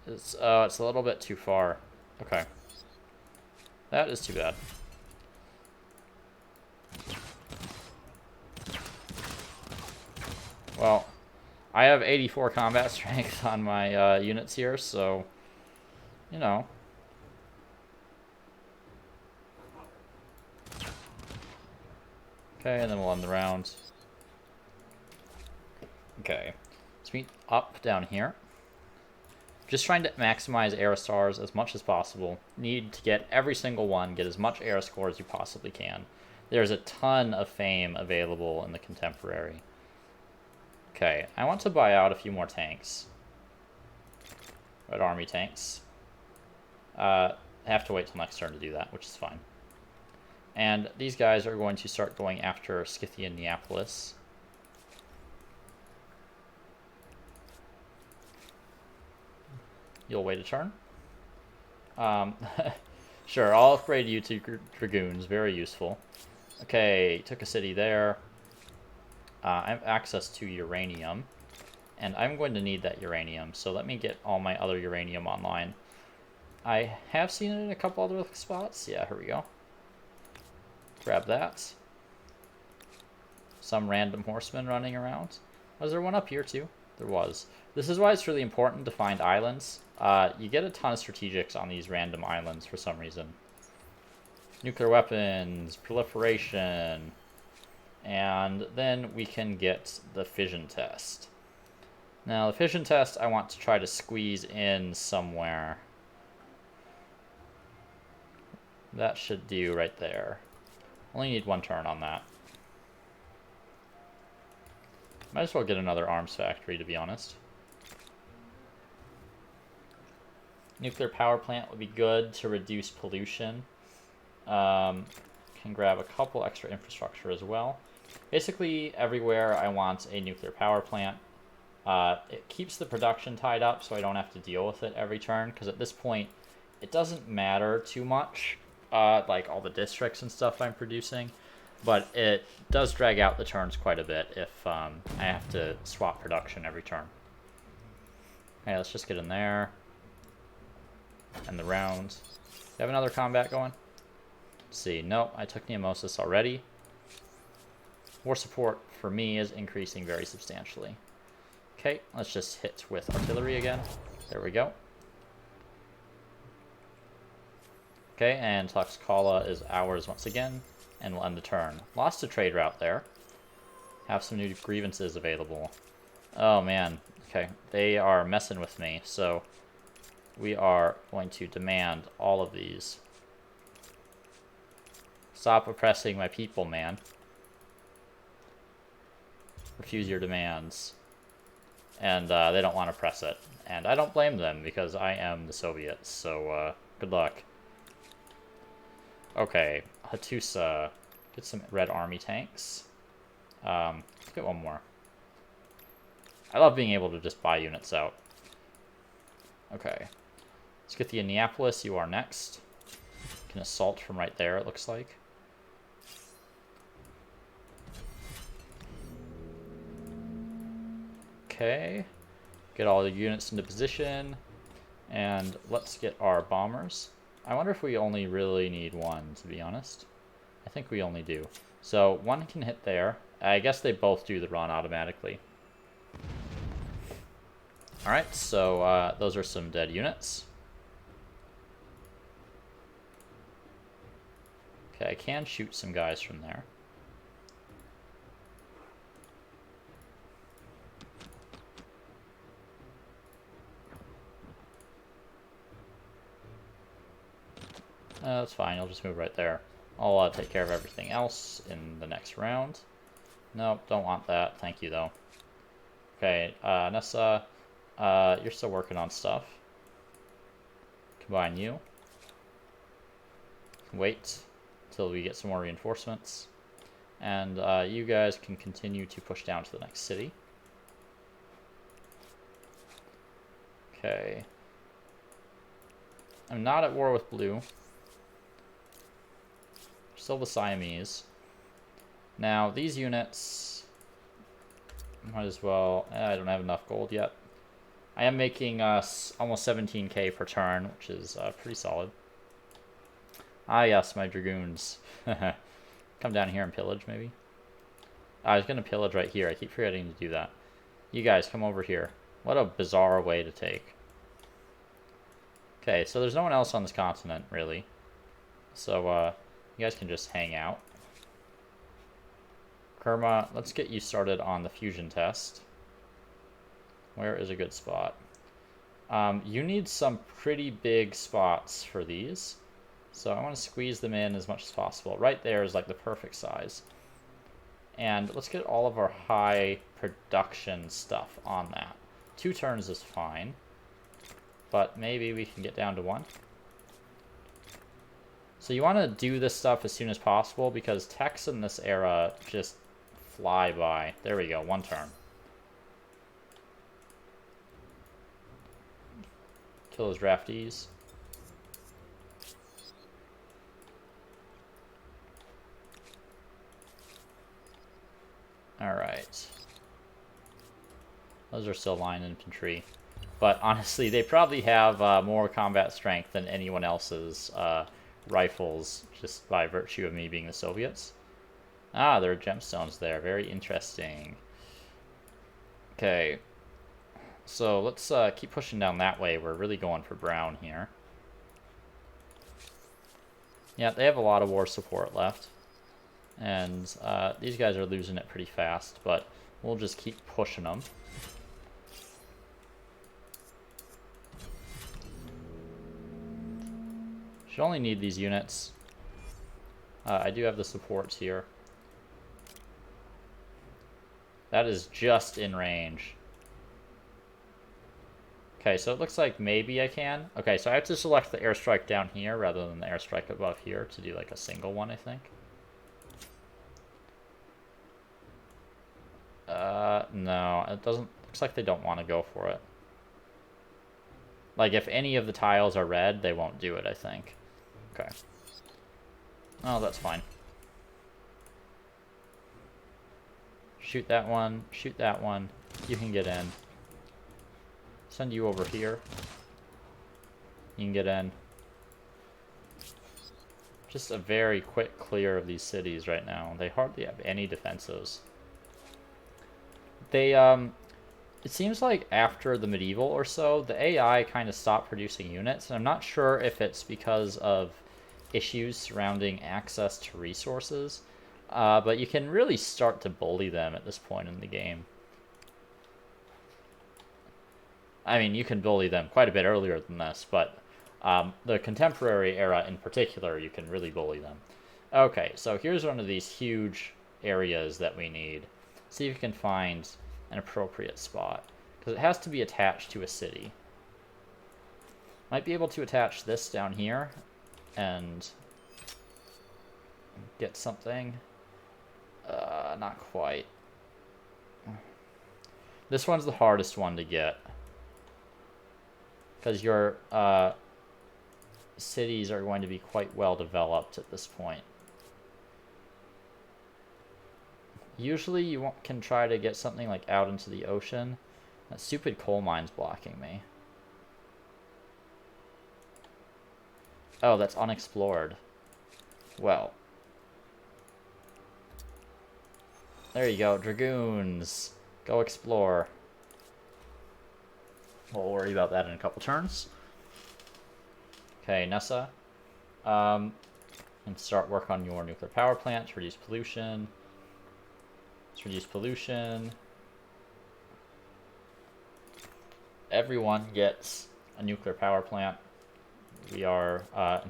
It's a little bit too far. Okay. That is too bad. Well, I have 84 combat strength on my units here, so, you know. Okay, and then we'll end the round. Okay. Let's meet up down here. Just trying to maximize era stars as much as possible. Need to get every single one, get as much era score as you possibly can. There's a ton of fame available in the contemporary. Okay, I want to buy out a few more tanks. Red Army tanks. I have to wait till next turn to do that, which is fine. And these guys are going to start going after Scythia Neapolis. You'll wait a turn. Sure, I'll upgrade you to Dragoons. Very useful. Okay, took a city there. I have access to uranium. And I'm going to need that uranium, so let me get all my other uranium online. I have seen it in a couple other spots. Yeah, here we go. Grab that. Some random horseman running around. Was there one up here too? There was. This is why it's really important to find islands. You get a ton of strategics on these random islands for some reason. Nuclear weapons, proliferation, and then we can get the fission test. Now, the fission test I want to try to squeeze in somewhere. That should do right there. Only need 1 turn on that. Might as well get another arms factory, to be honest. Nuclear power plant would be good to reduce pollution. Can grab a couple extra infrastructure as well. Basically, everywhere I want a nuclear power plant. It keeps the production tied up so I don't have to deal with it every turn, because at this point, it doesn't matter too much, like all the districts and stuff I'm producing, but it does drag out the turns quite a bit if I have to swap production every turn. Okay, let's just get in there. And the round. Do you have another combat going? Let's see. Nope, I took Nemesis already. War support for me is increasing very substantially. Okay, let's just hit with artillery again. There we go. Okay, and Tlaxcala is ours once again, and we'll end the turn. Lost a trade route there. Have some new grievances available. Oh man, okay, they are messing with me, so we are going to demand all of these. Stop oppressing my people, man. Refuse your demands. And they don't want to press it. And I don't blame them, because I am the Soviets, so good luck. Okay, Hattusa. Get some Red Army tanks. Let's get one more. I love being able to just buy units out. Okay. Let's get the Indianapolis. You are next. Can assault from right there, it looks like. Okay. Get all the units into position. And let's get our bombers. I wonder if we only really need one, to be honest. I think we only do. So one can hit there. I guess they both do the run automatically. Alright, so those are some dead units. Okay, I can shoot some guys from there. That's fine, I'll just move right there. I'll take care of everything else in the next round. Nope, don't want that. Thank you, though. Okay, Nessa, you're still working on stuff. Combine you. Wait until we get some more reinforcements. And you guys can continue to push down to the next city. Okay. I'm not at war with blue. Still the Siamese. Now, these units... might as well... I don't have enough gold yet. I am making almost 17k per turn, which is pretty solid. Ah, yes, my dragoons. Come down here and pillage, maybe? I was going to pillage right here. I keep forgetting to do that. You guys, come over here. What a bizarre way to take. Okay, so there's no one else on this continent, really. So, you guys can just hang out. Kerma, let's get you started on the fusion test. Where is a good spot? You need some pretty big spots for these. So I want to squeeze them in as much as possible. Right there is like the perfect size. And let's get all of our high production stuff on that. 2 turns is fine. But maybe we can get down to 1. So you want to do this stuff as soon as possible because techs in this era just fly by. There we go, 1 turn. Kill those draftees. Alright. Those are still line infantry. But honestly, they probably have more combat strength than anyone else's rifles, just by virtue of me being the Soviets. Ah, there are gemstones there. Very interesting. Okay. So let's keep pushing down that way. We're really going for brown here. Yeah, they have a lot of war support left. And these guys are losing it pretty fast, but we'll just keep pushing them. Should only need these units. I do have the supports here. That is just in range. Okay, so it looks like maybe I can. Okay, so I have to select the airstrike down here rather than the airstrike above here to do like a single one, I think. No, it doesn't. Looks like they don't want to go for it. Like, if any of the tiles are red, they won't do it, I think. Okay. Oh, that's fine. Shoot that one. Shoot that one. You can get in. Send you over here. You can get in. Just a very quick clear of these cities right now. They hardly have any defenses. They, it seems like after the medieval or so, the AI kind of stopped producing units, and I'm not sure if it's because of issues surrounding access to resources, but you can really start to bully them at this point in the game. I mean, you can bully them quite a bit earlier than this, but the contemporary era in particular, you can really bully them. Okay, so here's one of these huge areas that we need. See if you can find an appropriate spot, because it has to be attached to a city. Might be able to attach this down here and get something. Not quite. This one's the hardest one to get. Because your cities are going to be quite well developed at this point. Usually you can try to get something like out into the ocean. That stupid coal mine's blocking me. Oh, that's unexplored. Well. There you go, dragoons. Go explore. We'll worry about that in a couple turns. Okay, Nessa. And start work on your nuclear power plant to reduce pollution. Let's reduce pollution. Everyone gets a nuclear power plant. We are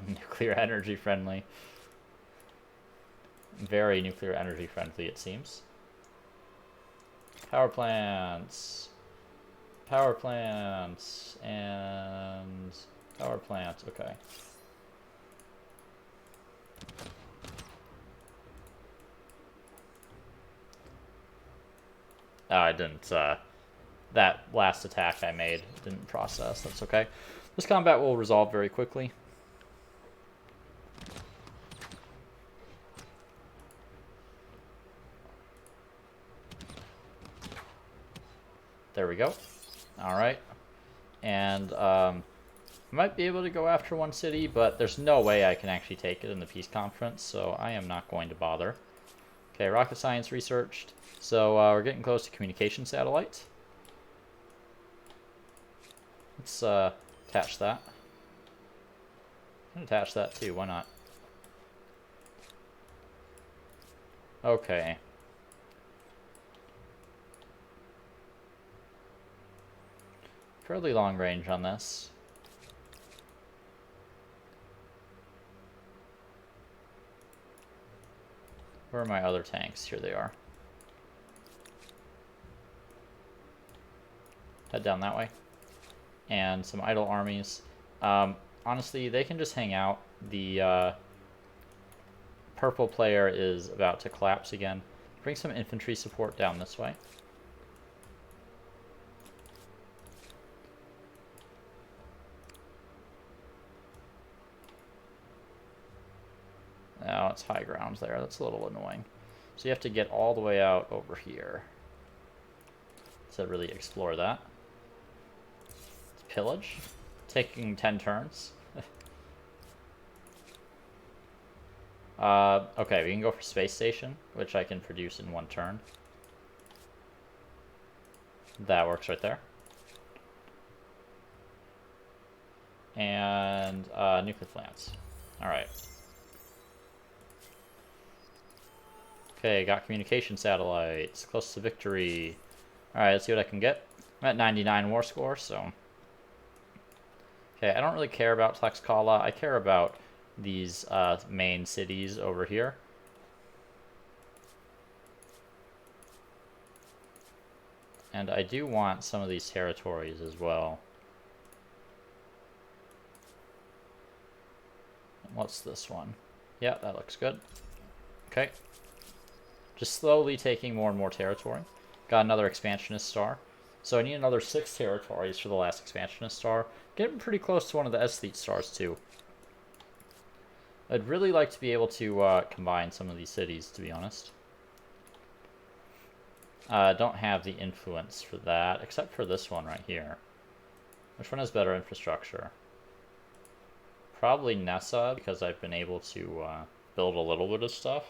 nuclear energy friendly. Very nuclear energy friendly, it seems. Power plants. Power plants. And power plants. Okay. Oh, I didn't, that last attack I made didn't process. That's okay. This combat will resolve very quickly. There we go. Alright. And, I might be able to go after one city, but there's no way I can actually take it in the peace conference, so I am not going to bother. Okay, rocket science researched. So, we're getting close to communication satellite. Let's, attach that. I can attach that too, why not? Okay. Fairly long range on this. Where are my other tanks? Here they are. Head down that way. And some idle armies. Honestly, they can just hang out. The purple player is about to collapse again. Bring some infantry support down this way. Now it's high ground there. That's a little annoying. So you have to get all the way out over here to really explore that. It's pillage. Taking 10 turns. Okay, we can go for space station, which I can produce in 1 turn. That works right there. And nuclear plants. Alright. Okay, got communication satellites. Close to victory. Alright, let's see what I can get. I'm at 99 war score, so... Okay, I don't really care about Tlaxcala. I care about these main cities over here. And I do want some of these territories as well. What's this one? Yeah, that looks good. Okay. Just slowly taking more and more territory. Got another expansionist star. So I need another 6 territories for the last expansionist star. Getting pretty close to one of the aesthete stars too. I'd really like to be able to combine some of these cities, to be honest. Don't have the influence for that, except for this one right here. Which one has better infrastructure? Probably Nessa, because I've been able to build a little bit of stuff.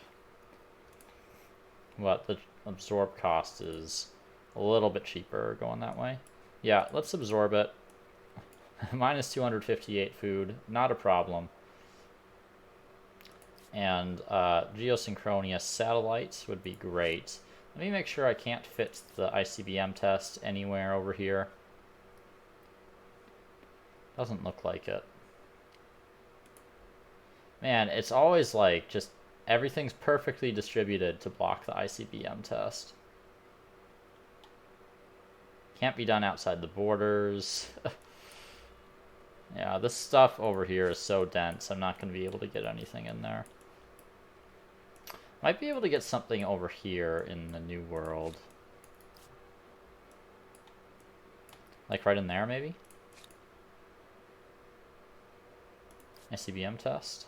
But the absorb cost is a little bit cheaper going that way. Yeah, let's absorb it. Minus 258 food, not a problem. And geosynchronous satellites would be great. Let me make sure I can't fit the ICBM test anywhere over here. Doesn't look like it. Man, it's always like just everything's perfectly distributed to block the ICBM test. Can't be done outside the borders. Yeah, this stuff over here is so dense, I'm not going to be able to get anything in there. Might be able to get something over here in the New World. Like right in there, maybe? ICBM test?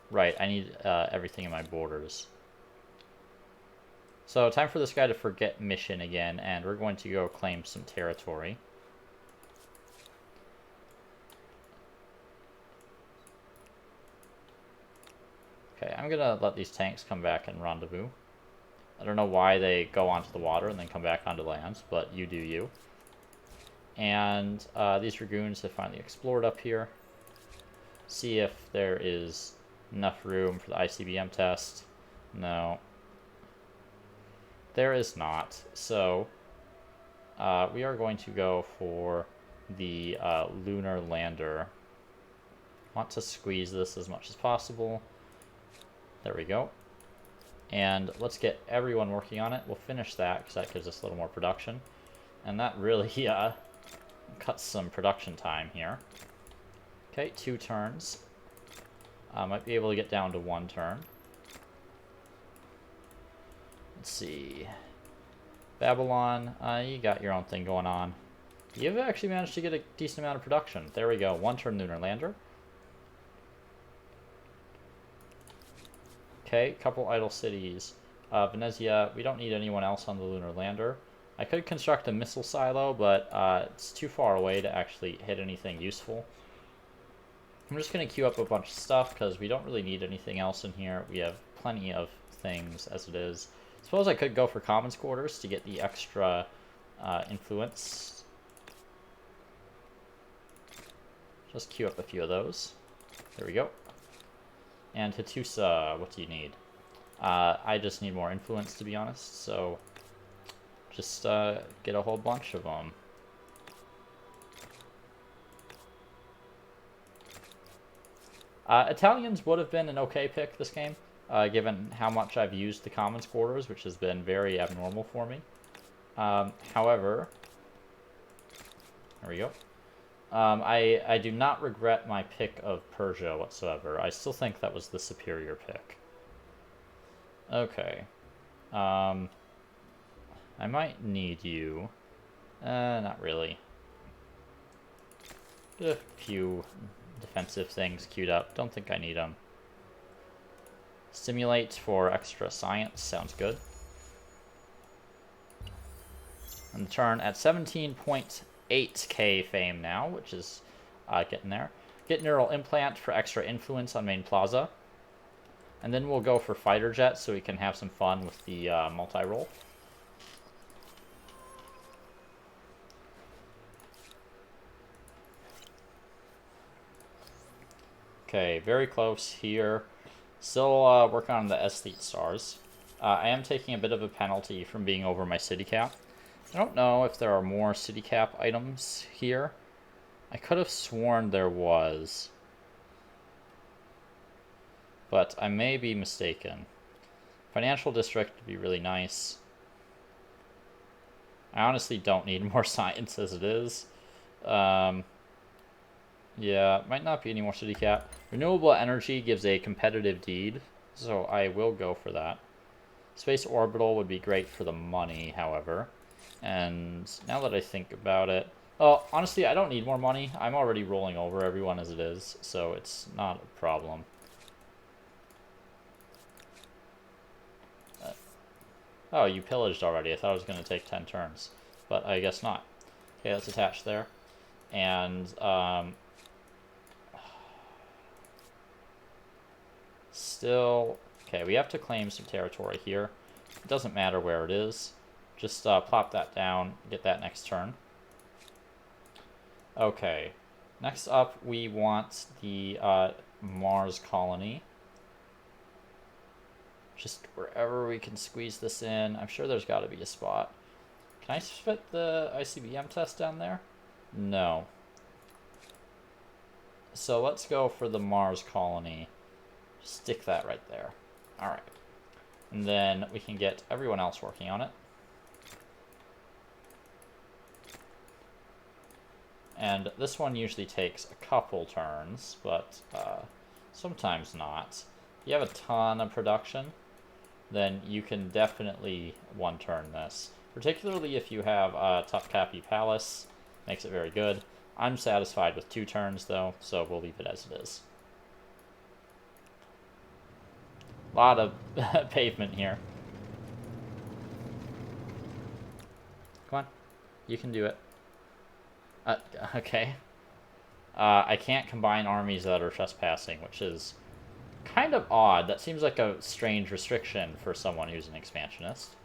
Right, I need everything in my borders. So time for this guy to forget mission again, and we're going to go claim some territory. Okay, I'm gonna let these tanks come back and rendezvous. I don't know why they go onto the water and then come back onto land, but you do you. And these Dragoons have finally explored up here. See if there is enough room for the ICBM test. No. There is not. So we are going to go for the lunar lander. Want to squeeze this as much as possible. There we go. And let's get everyone working on it. We'll finish that because that gives us a little more production. And that really cuts some production time here. Okay, 2 turns. Might be able to get down to 1 turn. Let's see. Babylon, you got your own thing going on. You've actually managed to get a decent amount of production. There we go, 1 turn lunar lander. Okay, couple idle cities. Venezia, we don't need anyone else on the lunar lander. I could construct a missile silo, but it's too far away to actually hit anything useful. I'm just going to queue up a bunch of stuff because we don't really need anything else in here. We have plenty of things as it is. Suppose I could go for Commons Quarters to get the extra influence. Just queue up a few of those. There we go. And Hattusa, what do you need? I just need more influence, to be honest, so just get a whole bunch of them. Italians would have been an okay pick this game, given how much I've used the Commons Quarters, which has been very abnormal for me. However, there we go. I do not regret my pick of Persia whatsoever. I still think that was the superior pick. Okay. I might need you. Not really. A few defensive things queued up. Don't think I need them. Stimulate for extra science. Sounds good. And the turn at 17.8k fame now, which is getting there. Get neural implant for extra influence on main plaza. And then we'll go for fighter jets so we can have some fun with the multi-roll. Okay, very close here. Still working on the aesthete stars. I am taking a bit of a penalty from being over my city cap. I don't know if there are more city cap items here. I could have sworn there was, but I may be mistaken. Financial district would be really nice. I honestly don't need more science as it is. Yeah, might not be any more city cap. Renewable energy gives a competitive deed, so I will go for that. Space orbital would be great for the money, however. And now that I think about it, well, honestly, I don't need more money. I'm already rolling over everyone as it is, so it's not a problem. Oh, you pillaged already. I thought it was going to take 10 turns, but I guess not. Okay, let's attach there. And still, okay, we have to claim some territory here. It doesn't matter where it is. Just plop that down, get that next turn. Okay, next up we want the Mars colony. Just wherever we can squeeze this in. I'm sure there's got to be a spot. Can I fit the ICBM test down there? No. So let's go for the Mars colony. Stick that right there. Alright. And then we can get everyone else working on it. And this one usually takes a couple turns, but sometimes not. If you have a ton of production, then you can definitely one-turn this. Particularly if you have Topkapi Palace. Makes it very good. I'm satisfied with 2 turns, though, so we'll leave it as it is. A lot of pavement here. Come on. You can do it. Okay. I can't combine armies that are trespassing, which is kind of odd. That seems like a strange restriction for someone who's an expansionist.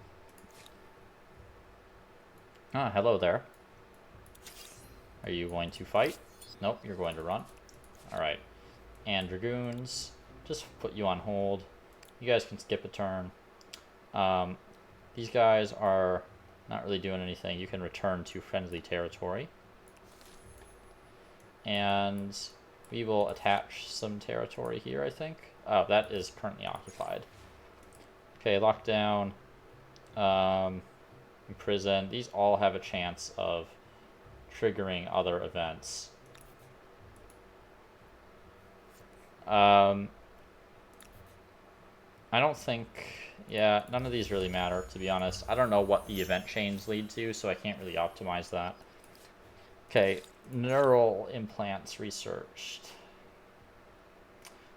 Ah, hello there. Are you going to fight? Nope, you're going to run. Alright. And Dragoons, just put you on hold. You guys can skip a turn. These guys are not really doing anything. You can return to friendly territory. And we will attach some territory here, I think. Oh, that is currently occupied. Okay, lockdown. Imprison. These all have a chance of triggering other events. I don't think... Yeah, none of these really matter, to be honest. I don't know what the event chains lead to, so I can't really optimize that. Okay, neural implants researched.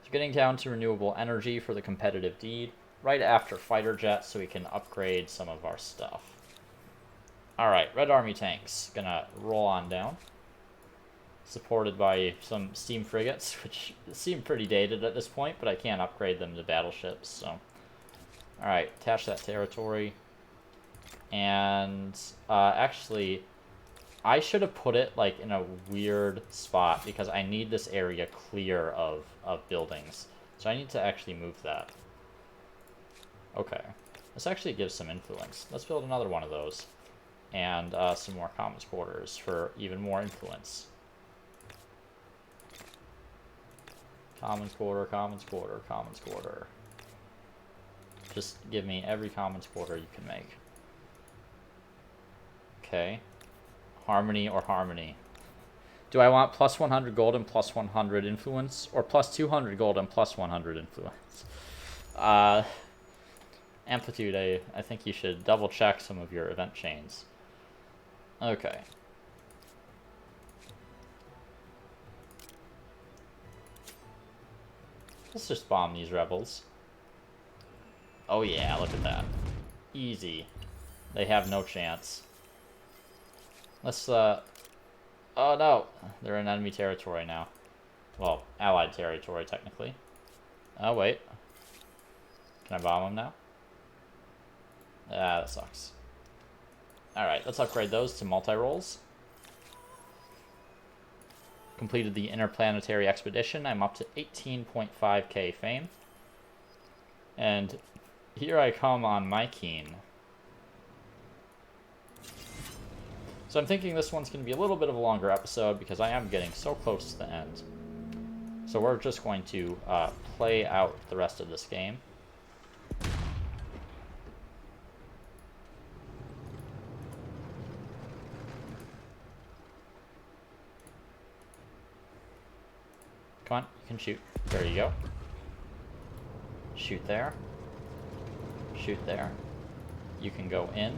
So getting down to renewable energy for the competitive deed. Right after fighter jets, so we can upgrade some of our stuff. Alright, Red Army tanks. Gonna roll on down. Supported by some steam frigates, which seem pretty dated at this point, but I can't upgrade them to battleships, so... Alright, attach that territory. And, actually, I should have put it, like, in a weird spot, because I need this area clear of buildings. So I need to actually move that. Okay. This actually gives some influence. Let's build another one of those. And some more commons quarters for even more influence. Commons quarter, commons quarter, commons quarter. Just give me every commons quarter you can make. Okay. Harmony or harmony. Do I want plus 100 gold and plus 100 influence? Or plus 200 gold and plus 100 influence? Amplitude, I think you should double check some of your event chains. Okay. Let's just bomb these rebels. Oh yeah, look at that. Easy. They have no chance. Let's, oh no! They're in enemy territory now. Well, allied territory, technically. Oh, wait. Can I bomb them now? Ah, that sucks. Alright, let's upgrade those to multi-rolls. Completed the interplanetary expedition. I'm up to 18.5k fame. And here I come on my keen. So I'm thinking this one's going to be a little bit of a longer episode because I am getting so close to the end. So we're just going to play out the rest of this game. Come on, you can shoot. There you go. Shoot there. Shoot there. You can go in.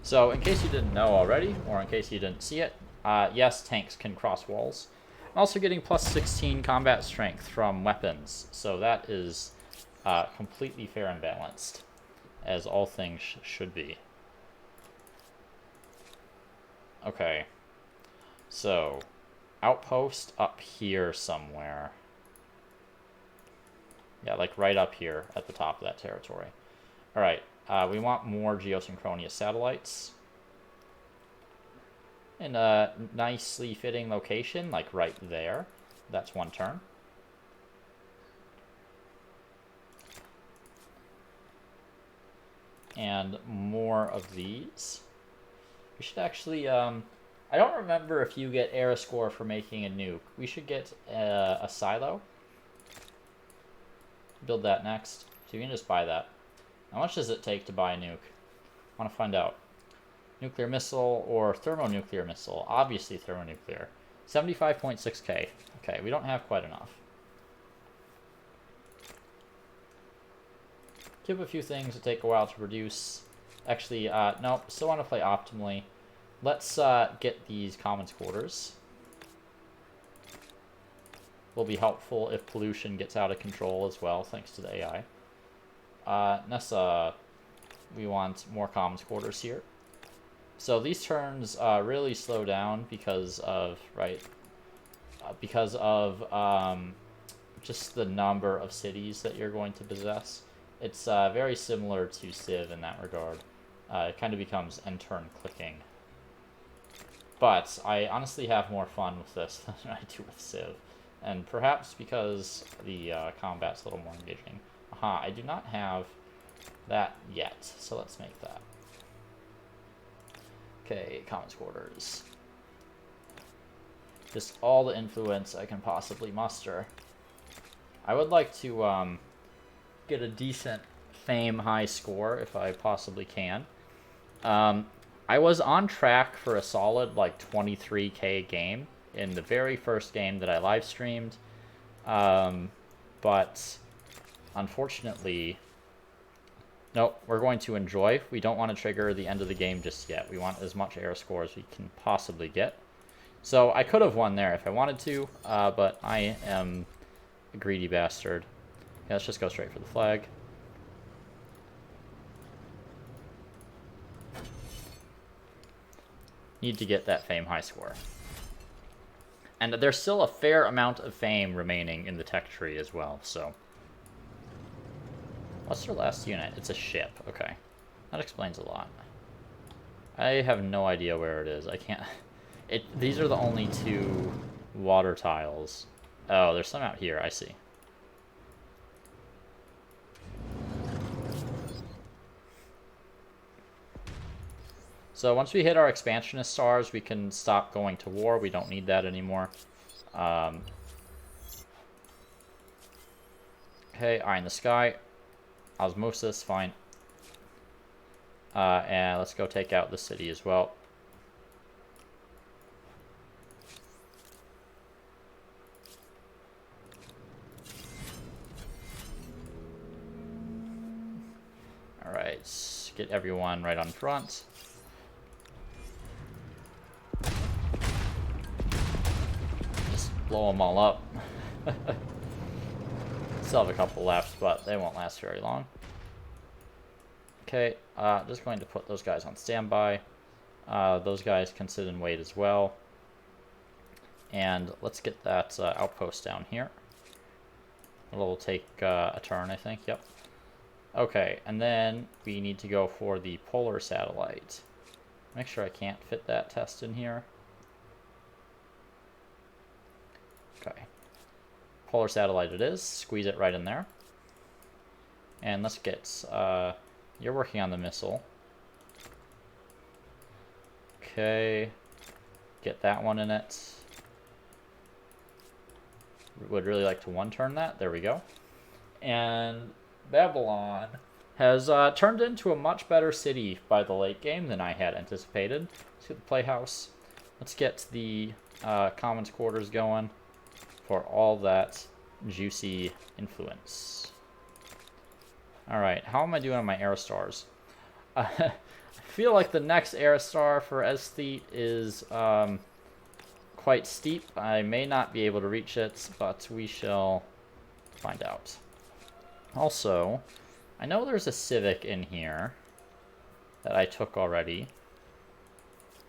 So, in case you didn't know already, or in case you didn't see it, yes, tanks can cross walls. I'm also getting plus 16 combat strength from weapons, so that is completely fair and balanced, as all things should be. Okay, so outpost up here somewhere. Yeah, like right up here at the top of that territory. Alright, we want more geosynchronous satellites. In a nicely fitting location, like right there. That's one turn. And more of these. We should actually, I don't remember if you get era score for making a nuke. We should get a silo. Build that next. So you can just buy that. How much does it take to buy a nuke? I want to find out. Nuclear missile or thermonuclear missile? Obviously thermonuclear. 75.6k. Okay, we don't have quite enough. Give a few things that take a while to produce. Actually, no, still want to play optimally. Let's get these commons quarters. Will be helpful if pollution gets out of control as well, thanks to the AI. Nessa, we want more commons quarters here. So these turns really slow down because of, just the number of cities that you're going to possess. It's very similar to Civ in that regard. It kind of becomes end turn clicking. But I honestly have more fun with this than I do with Civ. And perhaps because the combat's a little more engaging. Aha, I do not have that yet, so let's make that. Okay, commons quarters. Just all the influence I can possibly muster. I would like to get a decent fame high score if I possibly can. I was on track for a solid like 23k game in the very first game that I live streamed, but unfortunately, nope, we're going to enjoy. We don't want to trigger the end of the game just yet. We want as much air score as we can possibly get. So I could have won there if I wanted to, but I am a greedy bastard. Yeah, let's just go straight for the flag. Need to get that fame high score. And there's still a fair amount of fame remaining in the tech tree as well, so. What's their last unit? It's a ship. Okay. That explains a lot. I have no idea where it is. I can't... These are the only 2 water tiles. Oh, there's some out here. I see. So once we hit our expansionist stars, we can stop going to war. We don't need that anymore. Okay, eye in the sky. Osmosis, fine. And let's go take out the city as well. Alright, get everyone right on front. Blow them all up. Still have a couple left, but they won't last very long. Okay, just going to put those guys on standby. Those guys can sit and wait as well. And let's get that outpost down here. It'll take a turn, I think. Yep. Okay, and then we need to go for the polar satellite. Make sure I can't fit that test in here. Okay. Polar satellite it is. Squeeze it right in there. And let's get... you're working on the missile. Okay. Get that one in it. Would really like to one-turn that. There we go. And Babylon has turned into a much better city by the late game than I had anticipated. Let's get the playhouse. Let's get the commons quarters going for all that juicy influence. Alright, how am I doing on my Aerostars? I feel like the next Aerostar for Aesthete is quite steep. I may not be able to reach it, but we shall find out. Also, I know there's a Civic in here that I took already.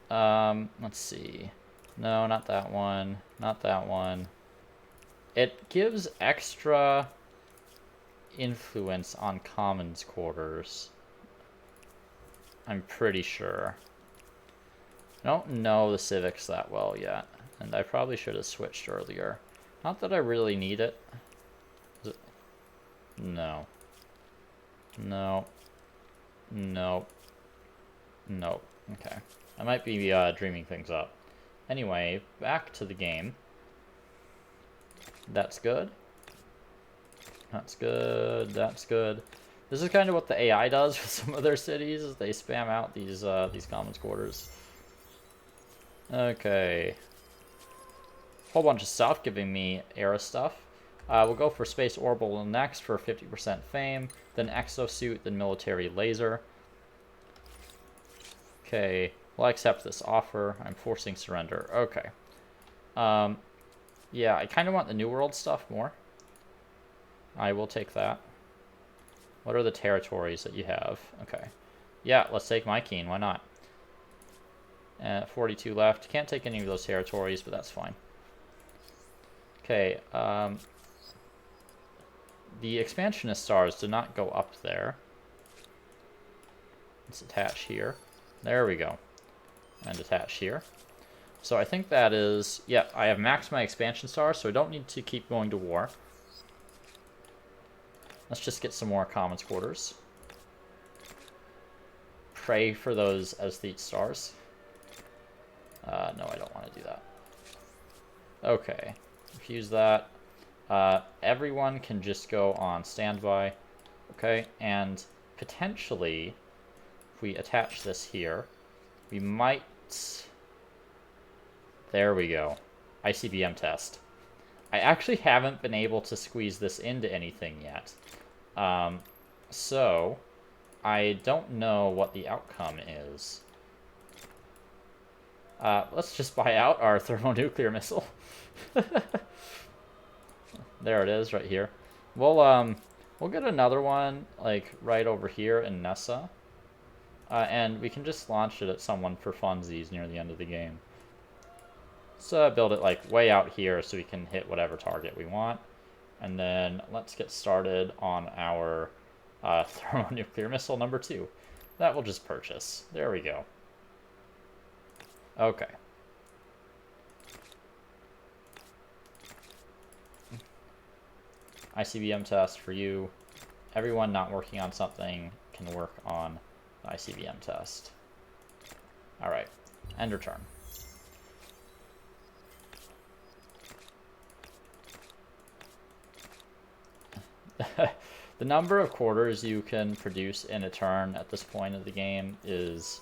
Let's see. No, not that one. Not that one. It gives extra influence on commons quarters. I'm pretty sure. I don't know the civics that well yet, and I probably should have switched earlier. Not that I really need it. Is it? No. No. No. No. Okay. I might be dreaming things up. Anyway, back to the game. That's good. That's good. That's good. This is kind of what the AI does with some of their cities, is they spam out these commons quarters. Okay. Whole bunch of stuff giving me era stuff. We'll go for Space Orbital next for 50% fame, then Exosuit, then Military Laser. Okay, well, I accept this offer. I'm forcing surrender. Okay. Yeah, I kind of want the New World stuff more. I will take that. What are the territories that you have? Okay. Yeah, let's take Mykeene. Why not? 42 left. Can't take any of those territories, but that's fine. Okay, the expansionist stars do not go up there. Let's attach here. There we go. And attach here. So I think that is... Yeah, I have maxed my expansion stars, so I don't need to keep going to war. Let's just get some more commons quarters. Pray for those aesthete stars. No, I don't want to do that. Okay. Refuse that. Everyone can just go on standby. Okay, and potentially, if we attach this here, we might... There we go. ICBM test. I actually haven't been able to squeeze this into anything yet. So, I don't know what the outcome is. Let's just buy out our thermonuclear missile. There it is, right here. We'll get another one, like, right over here in Nessa. And we can just launch it at someone for funsies near the end of the game. So build it, like, way out here so we can hit whatever target we want. And then let's get started on our thermonuclear missile number 2. That we'll just purchase. There we go. Okay. ICBM test for you. Everyone not working on something can work on the ICBM test. Alright. End return. The number of quarters you can produce in a turn at this point of the game is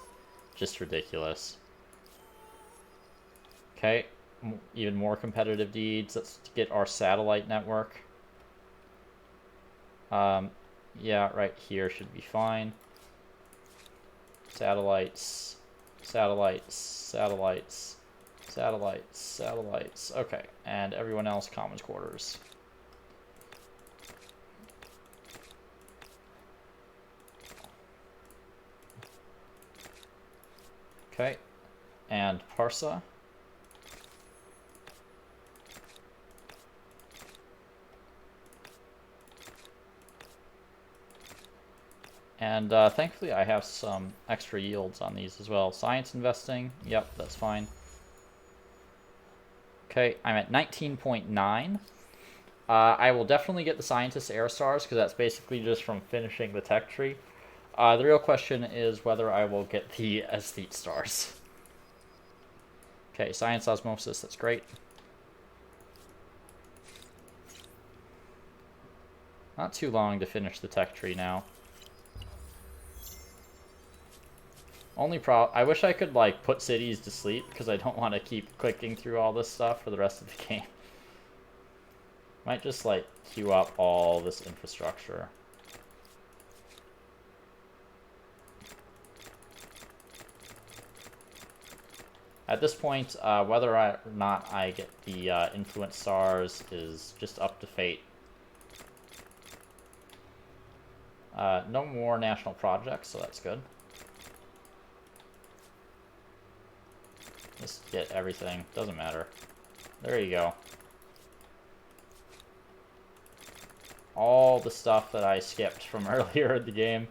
just ridiculous. Okay, even more competitive deeds. Let's get our satellite network. Yeah, right here should be fine. Satellites, satellites, satellites, satellites, satellites. Okay, and everyone else commons quarters. Okay, and Parsa. And thankfully I have some extra yields on these as well. Science investing, yep, that's fine. Okay, I'm at 19.9. I will definitely get the Scientist Air Stars, because that's basically just from finishing the tech tree. The real question is whether I will get the Aesthete Stars. Okay, Science Osmosis, that's great. Not too long to finish the tech tree now. I wish I could, like, put cities to sleep, because I don't want to keep clicking through all this stuff for the rest of the game. Might just, like, queue up all this infrastructure. At this point, whether or not I get the influence stars is just up to fate. No more national projects, so that's good. Just get everything. Doesn't matter. There you go. All the stuff that I skipped from earlier in the game.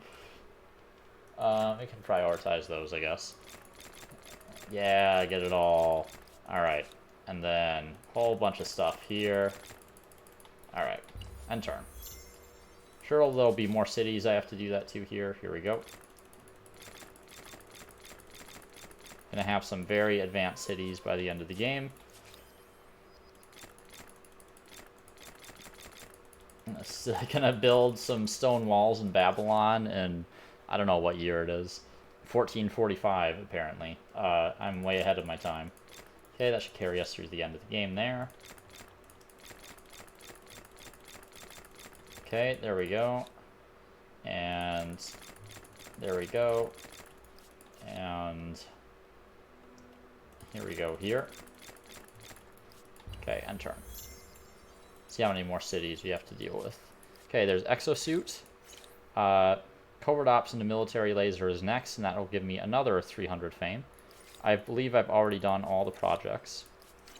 We can prioritize those, I guess. Yeah, get it all. Alright. And then a whole bunch of stuff here. Alright. End turn. Sure, there'll be more cities I have to do that to here. Here we go. Gonna have some very advanced cities by the end of the game. I'm gonna build some stone walls in Babylon, and I don't know what year it is. 1445, apparently. I'm way ahead of my time. Okay, that should carry us through the end of the game there. Okay, there we go. And there we go. And here we go here. Okay, and turn. See how many more cities we have to deal with. Okay, there's Exosuit. Covert Ops into Military Laser is next, and that will give me another 300 fame. I believe I've already done all the projects.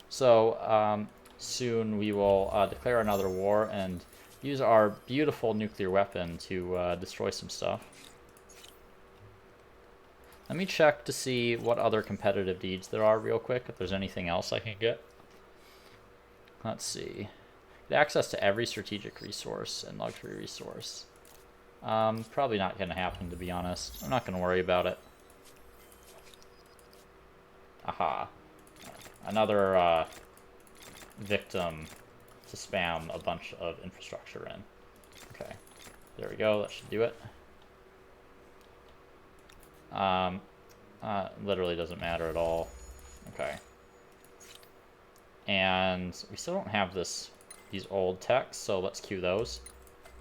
So, soon we will declare another war and use our beautiful nuclear weapon to destroy some stuff. Let me check to see what other competitive deeds there are real quick, if there's anything else I can get. Let's see. Get access to every strategic resource and luxury resource. Probably not going to happen, to be honest. I'm not going to worry about it. Aha. Another victim to spam a bunch of infrastructure in. Okay. There we go. That should do it. Literally doesn't matter at all. Okay. And we still don't have these old techs, so let's queue those.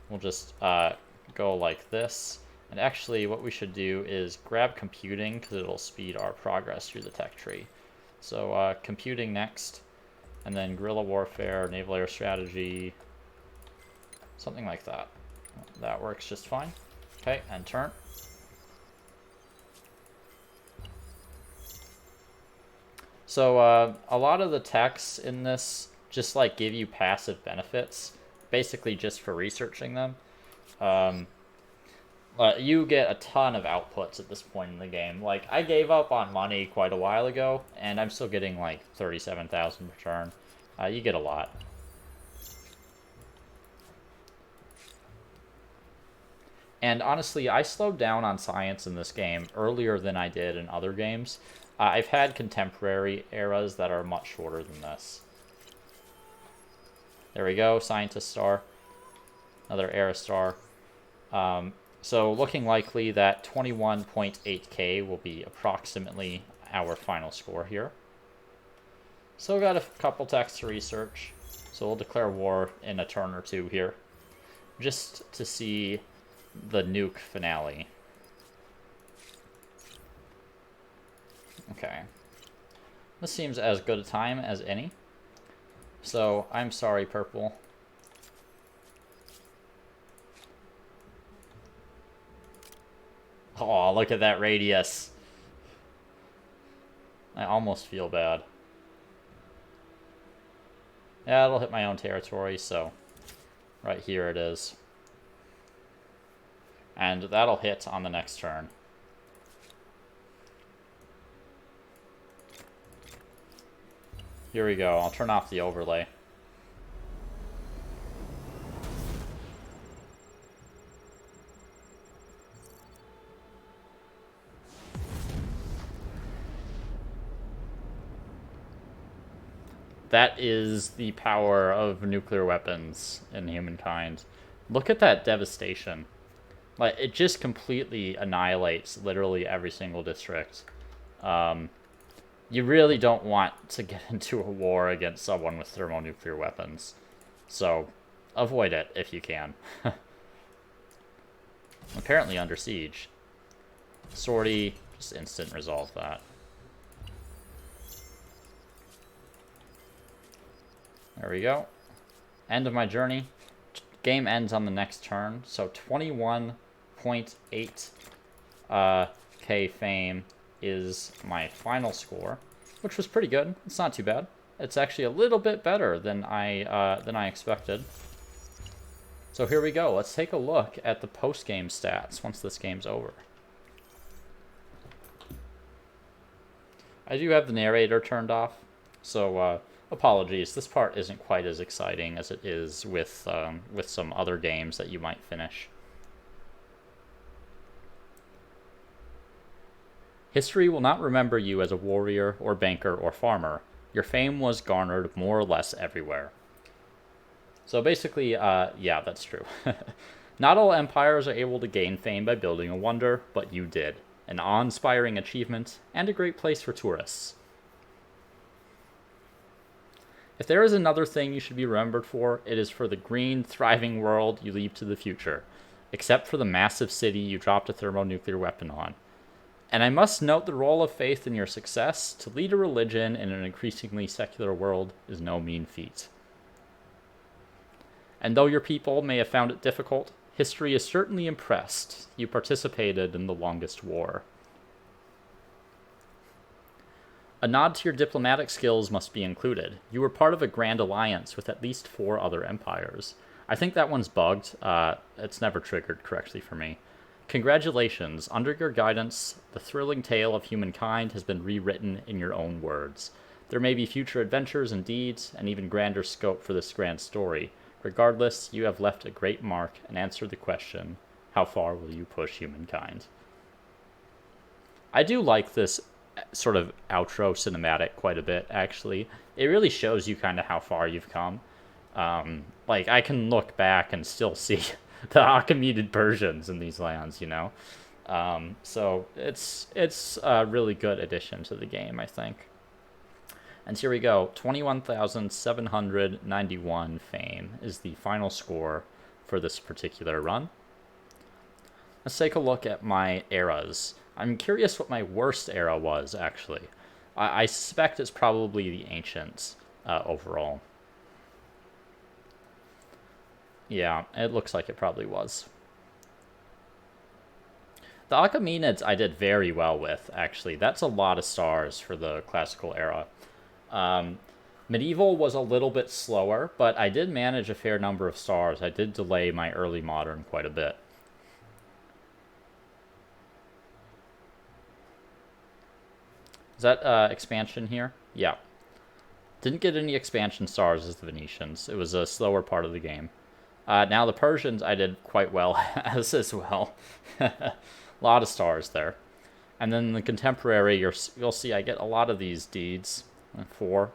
We'll just go like this. And actually what we should do is grab computing, because it'll speed our progress through the tech tree. So computing next, and then guerrilla warfare, naval air strategy, something like that. That works just fine. Okay, and turn. So a lot of the techs in this just like give you passive benefits, basically just for researching them. You get a ton of outputs at this point in the game. Like, I gave up on money quite a while ago, and I'm still getting like 37,000 per turn. You get a lot. And honestly, I slowed down on science in this game earlier than I did in other games. I've had contemporary eras that are much shorter than this. There we go, Scientist Star. Another Era Star. So looking likely that 21.8k will be approximately our final score here. Still got a couple techs to research, so we'll declare war in a turn or two here, just to see the nuke finale. Okay. This seems as good a time as any. So, I'm sorry, Purple. Oh, look at that radius. I almost feel bad. Yeah, it'll hit my own territory, so right here it is. And that'll hit on the next turn. Here we go. I'll turn off the overlay. That is the power of nuclear weapons in humankind. Look at that devastation. Like, it just completely annihilates literally every single district. You really don't want to get into a war against someone with thermonuclear weapons. So, avoid it if you can. Apparently under siege. Sortie, just instant resolve that. There we go. End of my journey. Game ends on the next turn. So 21.8 K fame is my final score, which was pretty good. It's not too bad. It's actually a little bit better than I expected. So here we go. Let's take a look at the post-game stats once this game's over. I do have the narrator turned off, so apologies. This part isn't quite as exciting as it is with some other games that you might finish. History will not remember you as a warrior or banker or farmer. Your fame was garnered more or less everywhere. So basically, yeah, that's true. Not all empires are able to gain fame by building a wonder, but you did. An awe-inspiring achievement, and a great place for tourists. If there is another thing you should be remembered for, it is for the green, thriving world you leave to the future. Except for the massive city you dropped a thermonuclear weapon on. And I must note the role of faith in your success. To lead a religion in an increasingly secular world is no mean feat. And though your people may have found it difficult, history is certainly impressed. You participated in the longest war. A nod to your diplomatic skills must be included. You were part of a grand alliance with at least 4 other empires. I think that one's bugged. It's never triggered correctly for me. Congratulations. Under your guidance, the thrilling tale of humankind has been rewritten in your own words. There may be future adventures and deeds, and even grander scope for this grand story. Regardless, you have left a great mark and answered the question, how far will you push humankind? I do like this sort of outro cinematic quite a bit, actually. It really shows you kind of how far you've come. Like, I can look back and still see the Achaemenid Persians in these lands, you know? So it's a really good addition to the game, I think. And here we go. 21,791 fame is the final score for this particular run. Let's take a look at my eras. I'm curious what my worst era was, actually. I suspect it's probably the Ancients overall. Yeah, it looks like it probably was. The Achaemenids I did very well with, actually. That's a lot of stars for the classical era. Medieval was a little bit slower, but I did manage a fair number of stars. I did delay my early modern quite a bit. Is that expansion here? Yeah. Didn't get any expansion stars as the Venetians. It was a slower part of the game. Now the Persians I did quite well as well. A lot of stars there. And then the contemporary, you'll see I get a lot of these deeds. 4.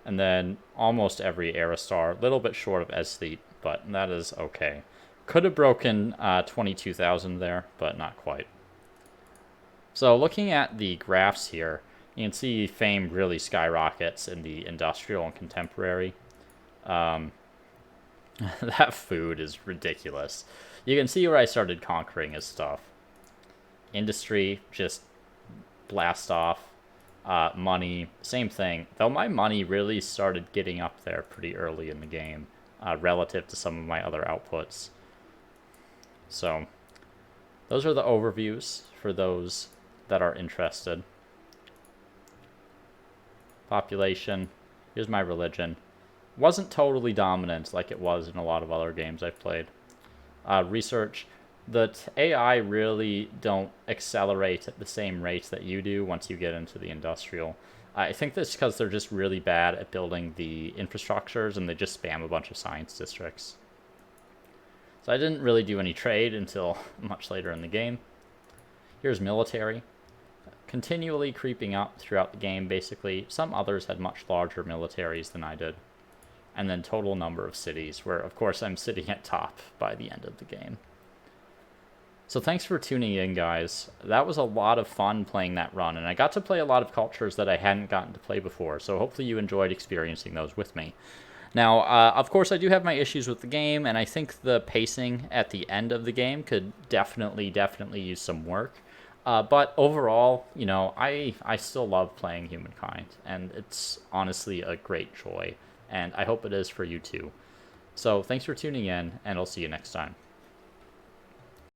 And then almost every era star. A little bit short of aesthete, but that is okay. Could have broken 22,000 there, but not quite. So looking at the graphs here, you can see fame really skyrockets in the industrial and contemporary. That food is ridiculous. You can see where I started conquering his stuff. Industry, just blast off. Money, same thing. Though my money really started getting up there pretty early in the game, relative to some of my other outputs. So, those are the overviews for those that are interested. Population. Here's my religion. Wasn't totally dominant like it was in a lot of other games I've played. Research. The AI really don't accelerate at the same rate that you do once you get into the industrial. I think that's because they're just really bad at building the infrastructures and they just spam a bunch of science districts. So I didn't really do any trade until much later in the game. Here's military. Continually creeping up throughout the game, basically. Some others had much larger militaries than I did. And then total number of cities, where of course I'm sitting at top by the end of the game. So thanks for tuning in, guys. That was a lot of fun playing that run, and I got to play a lot of cultures that I hadn't gotten to play before, so hopefully you enjoyed experiencing those with me. Now, of course, I do have my issues with the game, and I think the pacing at the end of the game could definitely use some work. But overall, you know, I still love playing Humankind, and it's honestly a great joy, and I hope it is for you too. So thanks for tuning in, and I'll see you next time.